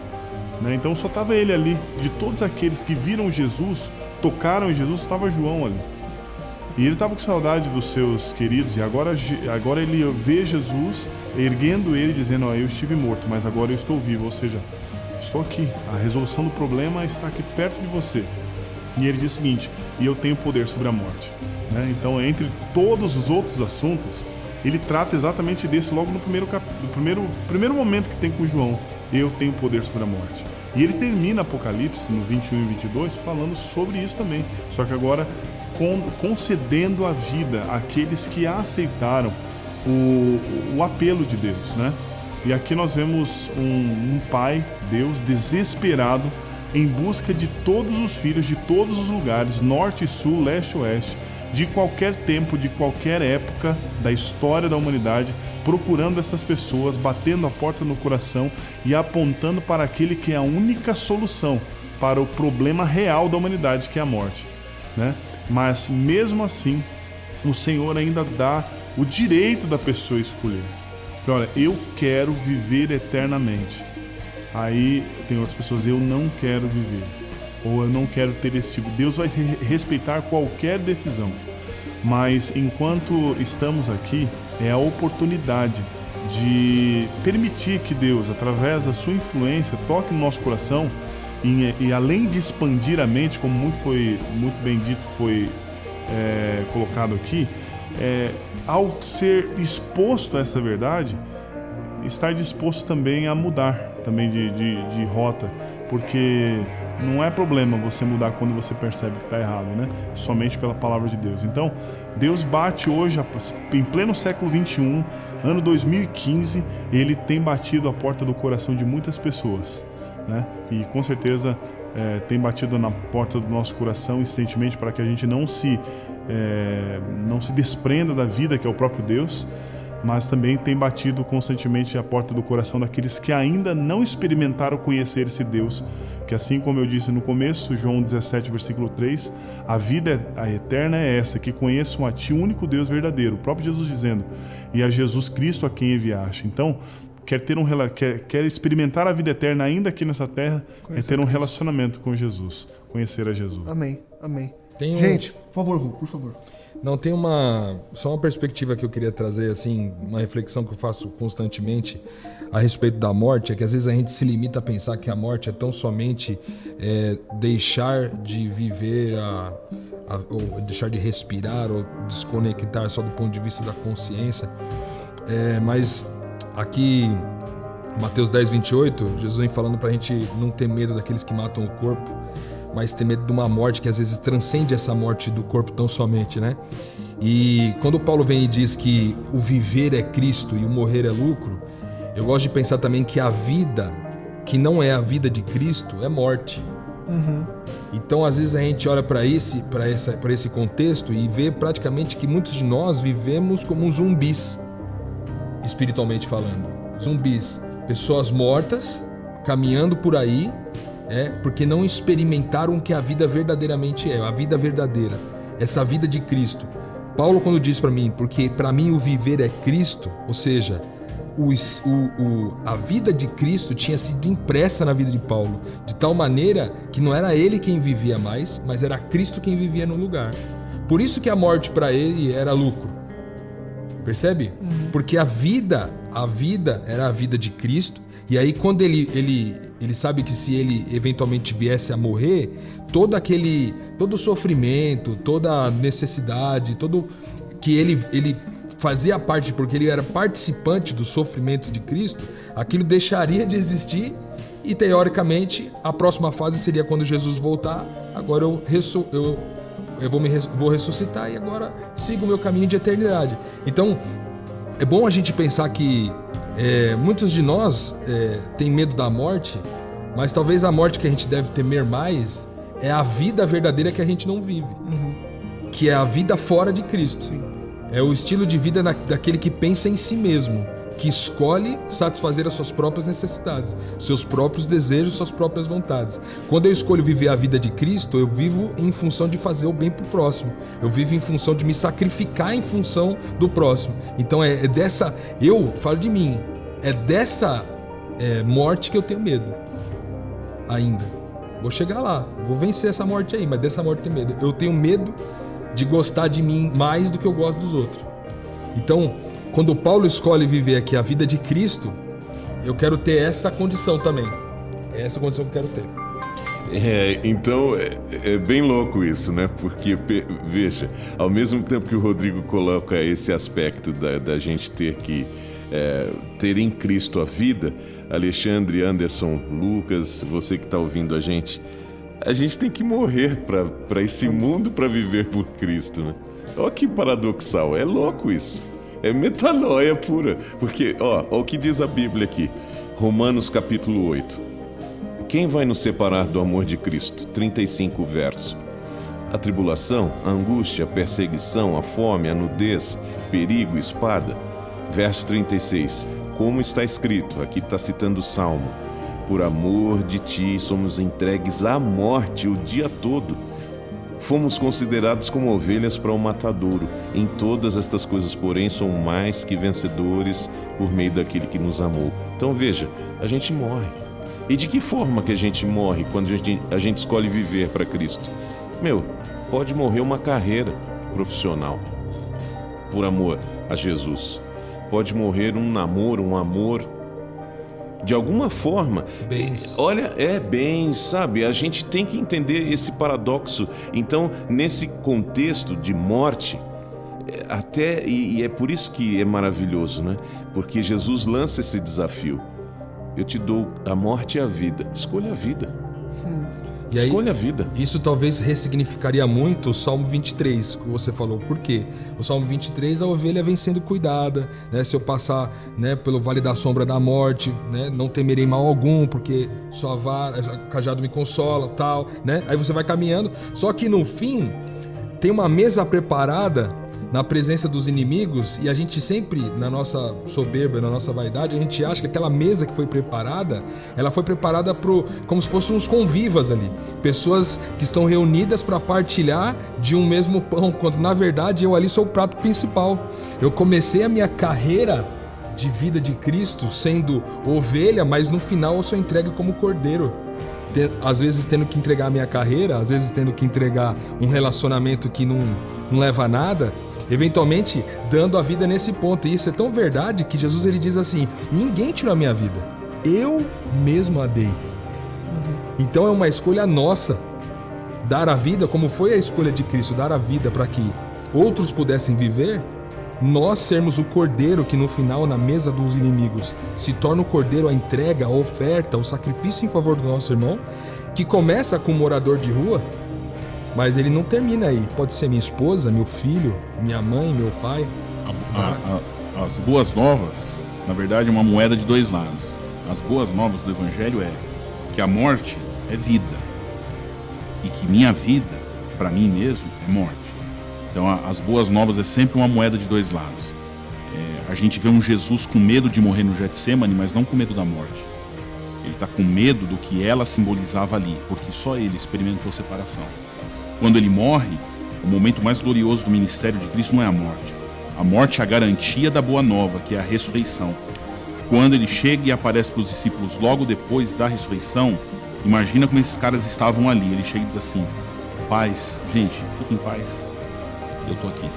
né? Então só estava ele ali. De todos aqueles que viram Jesus, tocaram em Jesus, estava João ali. E ele estava com saudade dos seus queridos, e agora ele vê Jesus erguendo ele, dizendo: eu estive morto, mas agora eu estou vivo, ou seja, estou aqui, a resolução do problema está aqui perto de você. E ele diz o seguinte: e eu tenho poder sobre a morte, né? Então, entre todos os outros assuntos, ele trata exatamente desse logo no primeiro momento que tem com João: eu tenho poder sobre a morte. E ele termina Apocalipse, no 21 e 22, falando sobre isso também, só que agora concedendo a vida àqueles que aceitaram o apelo de Deus, né? E aqui nós vemos um pai, Deus, desesperado em busca de todos os filhos de todos os lugares, norte e sul, leste e oeste, de qualquer tempo, de qualquer época da história da humanidade, procurando essas pessoas, batendo a porta no coração e apontando para aquele que é a única solução para o problema real da humanidade, que é a morte, né? Mas mesmo assim, o Senhor ainda dá o direito da pessoa escolher. Olha, eu quero viver eternamente. Aí tem outras pessoas: eu não quero viver, ou eu não quero ter esse tipo. Deus vai respeitar qualquer decisão, mas enquanto estamos aqui, é a oportunidade de permitir que Deus, através da sua influência, toque no nosso coração e além de expandir a mente, como muito bem dito, foi colocado aqui, ao ser exposto a essa verdade, estar disposto também a mudar também de rota, porque não é problema você mudar quando você percebe que está errado, né? Somente pela palavra de Deus. Então, Deus bate hoje, em pleno século 21, ano 2015, Ele tem batido a porta do coração de muitas pessoas, né? E com certeza tem batido na porta do nosso coração insistentemente para que a gente não se desprenda da vida que é o próprio Deus, mas também tem batido constantemente a porta do coração daqueles que ainda não experimentaram conhecer esse Deus, que assim como eu disse no começo, João 17, versículo 3, a vida eterna é essa, que conheçam a Ti, o único Deus verdadeiro, o próprio Jesus dizendo, e a Jesus Cristo a quem enviaste. Então, quer experimentar a vida eterna ainda aqui nessa terra, ter um relacionamento com Jesus, conhecer a Jesus. Amém. Gente, por favor, Ru, por favor. Não, tem só uma perspectiva que eu queria trazer, assim, uma reflexão que eu faço constantemente a respeito da morte, é que às vezes a gente se limita a pensar que a morte é tão somente deixar de viver, ou deixar de respirar, ou desconectar só do ponto de vista da consciência, mas aqui, Mateus 10, 28, Jesus vem falando pra gente não ter medo daqueles que matam o corpo, mas ter medo de uma morte que às vezes transcende essa morte do corpo tão somente, né? E quando Paulo vem e diz que o viver é Cristo e o morrer é lucro, eu gosto de pensar também que a vida que não é a vida de Cristo é morte. Então às vezes a gente olha para esse contexto e vê praticamente que muitos de nós vivemos como zumbis, espiritualmente falando. Zumbis, pessoas mortas, caminhando por aí, porque não experimentaram o que a vida verdadeiramente é, a vida verdadeira, essa vida de Cristo. Paulo quando diz para mim, porque para mim o viver é Cristo, ou seja, a vida de Cristo tinha sido impressa na vida de Paulo, de tal maneira que não era ele quem vivia mais, mas era Cristo quem vivia no lugar. Por isso que a morte para ele era lucro. Percebe? Porque a vida era a vida de Cristo, e aí quando ele sabe que se ele eventualmente viesse a morrer, todo o sofrimento, toda a necessidade, todo que ele fazia parte, porque ele era participante dos sofrimentos de Cristo, aquilo deixaria de existir e teoricamente a próxima fase seria quando Jesus voltar. Agora eu vou ressuscitar e agora sigo o meu caminho de eternidade. Então é bom a gente pensar que muitos de nós têm medo da morte, mas talvez a morte que a gente deve temer mais é a vida verdadeira que a gente não vive, que é a vida fora de Cristo. É o estilo de vida daquele que pensa em si mesmo, que escolhe satisfazer as suas próprias necessidades, seus próprios desejos, suas próprias vontades. Quando eu escolho viver a vida de Cristo, eu vivo em função de fazer o bem pro próximo. Eu vivo em função de me sacrificar em função do próximo. Então eu falo de mim, é dessa morte que eu tenho medo ainda. Vou chegar lá, vou vencer essa morte aí, mas dessa morte eu tenho medo. Eu tenho medo de gostar de mim mais do que eu gosto dos outros. Então, quando Paulo escolhe viver aqui a vida de Cristo, eu quero ter essa condição também. É essa condição que eu quero ter. Então é bem louco isso, né? Porque, veja, ao mesmo tempo que o Rodrigo coloca esse aspecto da gente ter que ter em Cristo a vida, Alexandre, Anderson, Lucas, você que está ouvindo a gente tem que morrer para esse mundo para viver por Cristo, né? Olha que paradoxal, é louco isso. É metanoia pura. Porque, o que diz a Bíblia aqui, Romanos capítulo 8. Quem vai nos separar do amor de Cristo? 35 versos. A tribulação, a angústia, a perseguição, a fome, a nudez, perigo, espada. Verso 36. Como está escrito, aqui está citando o Salmo. Por amor de ti somos entregues à morte o dia todo. Fomos considerados como ovelhas para o matadouro. Em todas estas coisas, porém, somos mais que vencedores por meio daquele que nos amou. Então veja, a gente morre. E de que forma que a gente morre quando a gente escolhe viver para Cristo? Pode morrer uma carreira profissional por amor a Jesus. Pode morrer um namoro, um amor. De alguma forma, Bens. Olha, bens, sabe? A gente tem que entender esse paradoxo. Então, nesse contexto de morte, e é por isso que é maravilhoso, né? Porque Jesus lança esse desafio. Eu te dou a morte e a vida. Escolha a vida. E aí, escolha a vida. Isso talvez ressignificaria muito o Salmo 23, que você falou. Por quê? O Salmo 23, a ovelha vem sendo cuidada, né? Se eu passar, né, pelo vale da sombra da morte, né, não temerei mal algum, porque sua vara, o cajado me consola, tal, né? Aí você vai caminhando. Só que no fim, tem uma mesa preparada na presença dos inimigos, e a gente sempre, na nossa soberba, na nossa vaidade, a gente acha que aquela mesa que foi preparada, ela foi preparada como se fossem uns convivas ali, pessoas que estão reunidas para partilhar de um mesmo pão, quando na verdade eu ali sou o prato principal. Eu comecei a minha carreira de vida de Cristo sendo ovelha, mas no final eu sou entregue como cordeiro. Às vezes tendo que entregar a minha carreira, às vezes tendo que entregar um relacionamento que não leva a nada, eventualmente dando a vida nesse ponto. E isso é tão verdade que Jesus ele diz assim: ninguém tirou a minha vida, eu mesmo a dei. Então é uma escolha nossa dar a vida, como foi a escolha de Cristo, dar a vida para que outros pudessem viver. Nós sermos o cordeiro que no final, na mesa dos inimigos, se torna o cordeiro, a entrega, a oferta, o sacrifício em favor do nosso irmão. que começa com um morador de rua, mas ele não termina aí. Pode ser minha esposa, meu filho, minha mãe, meu pai. As boas novas, na verdade, é uma moeda de dois lados. As boas novas do Evangelho é que a morte é vida e que minha vida, para mim mesmo, é morte. Então, as boas novas é sempre uma moeda de dois lados. A gente vê um Jesus com medo de morrer no Getsemane, mas não com medo da morte. Ele está com medo do que ela simbolizava ali, porque só ele experimentou separação. Quando ele morre, o momento mais glorioso do ministério de Cristo não é a morte. A morte é a garantia da boa nova, que é a ressurreição. Quando ele chega e aparece para os discípulos logo depois da ressurreição, imagina como esses caras estavam ali. Ele chega e diz assim: paz, gente, fiquem em paz, eu estou aqui.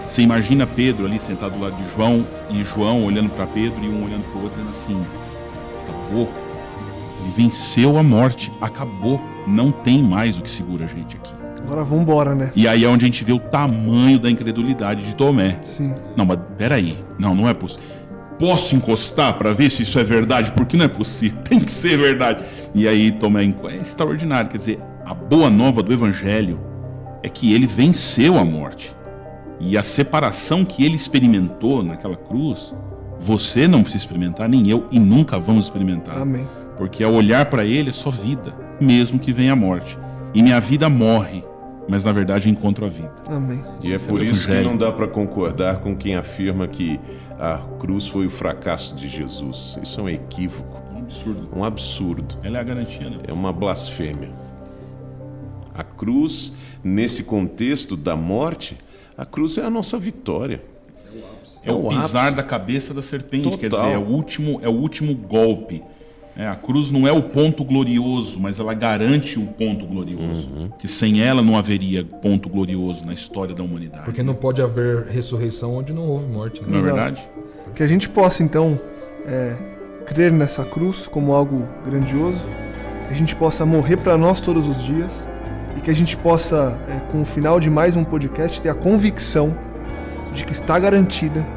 Você imagina Pedro ali sentado do lado de João, e João olhando para Pedro e um olhando para o outro, dizendo assim: acabou, ele venceu a morte, acabou, não tem mais o que segura a gente aqui. Agora vamos embora, né? E aí é onde a gente vê o tamanho da incredulidade de Tomé. Sim. Não, mas peraí, não é possível. Posso encostar para ver se isso é verdade? Porque não é possível, tem que ser verdade. E aí Tomé é extraordinário, quer dizer, a boa nova do Evangelho é que ele venceu a morte. E a separação que ele experimentou naquela cruz, você não precisa experimentar, nem eu, e nunca vamos experimentar. Amém. Porque ao olhar para ele é só vida, mesmo que venha a morte. E minha vida morre, mas na verdade eu encontro a vida. Amém. E é por isso que não dá para concordar com quem afirma que a cruz foi o fracasso de Jesus. Isso é um equívoco. Um absurdo. Um absurdo. Ela é a garantia, né? É uma blasfêmia. A cruz, nesse contexto da morte, a cruz é a nossa vitória. É o pisar ápice da cabeça da serpente, Total. quer dizer, é o último golpe. A cruz não é o ponto glorioso, mas ela garante o ponto glorioso. Que sem ela não haveria ponto glorioso na história da humanidade. Porque não pode haver ressurreição onde não houve morte. Né? Não é Exato. verdade? Que a gente possa, então, crer nessa cruz como algo grandioso, que a gente possa morrer para nós todos os dias e que a gente possa, com o final de mais um podcast, ter a convicção de que está garantida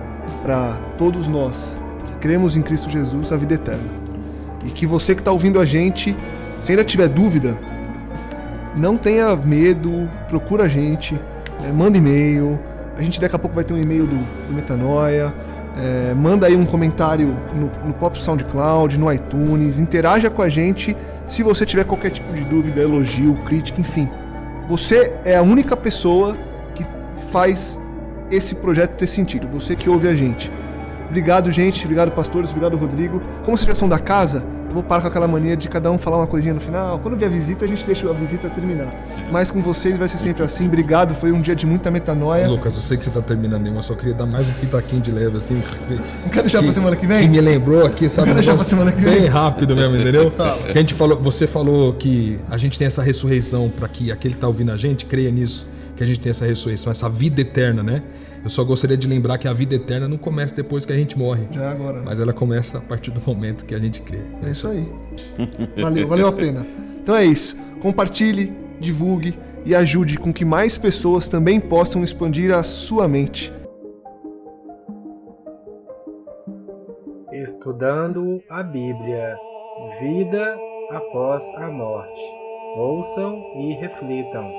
para todos nós que cremos em Cristo Jesus a vida eterna. E que você que está ouvindo a gente, se ainda tiver dúvida, não tenha medo, procura a gente, manda e-mail. A gente daqui a pouco vai ter um e-mail do Metanoia. Manda aí um comentário no próprio SoundCloud, no iTunes. Interaja com a gente se você tiver qualquer tipo de dúvida, elogio, crítica, enfim. Você é a única pessoa que faz esse projeto ter sentido. Você que ouve a gente. Obrigado, gente. Obrigado, pastores. Obrigado, Rodrigo. Como vocês já são da casa, eu vou parar com aquela mania de cada um falar uma coisinha no final. Quando vier a visita, a gente deixa a visita terminar. Mas com vocês vai ser sempre assim. Obrigado. Foi um dia de muita metanoia. Lucas, eu sei que você tá terminando aí, mas só queria dar mais um pitaquinho de leve, assim. Não quer deixar pra semana que vem? Que me lembrou aqui, sabe? Quer deixar pra semana que vem? Bem rápido mesmo, entendeu? Que a gente falou, você falou que a gente tem essa ressurreição para que aquele que tá ouvindo a gente creia nisso. Que a gente tem essa ressurreição, essa vida eterna, né? Eu só gostaria de lembrar que a vida eterna não começa depois que a gente morre. Já é agora. Mas ela começa a partir do momento que a gente crê. É isso aí. Valeu a pena. Então é isso. Compartilhe, divulgue e ajude com que mais pessoas também possam expandir a sua mente. Estudando a Bíblia. Vida após a morte. Ouçam e reflitam.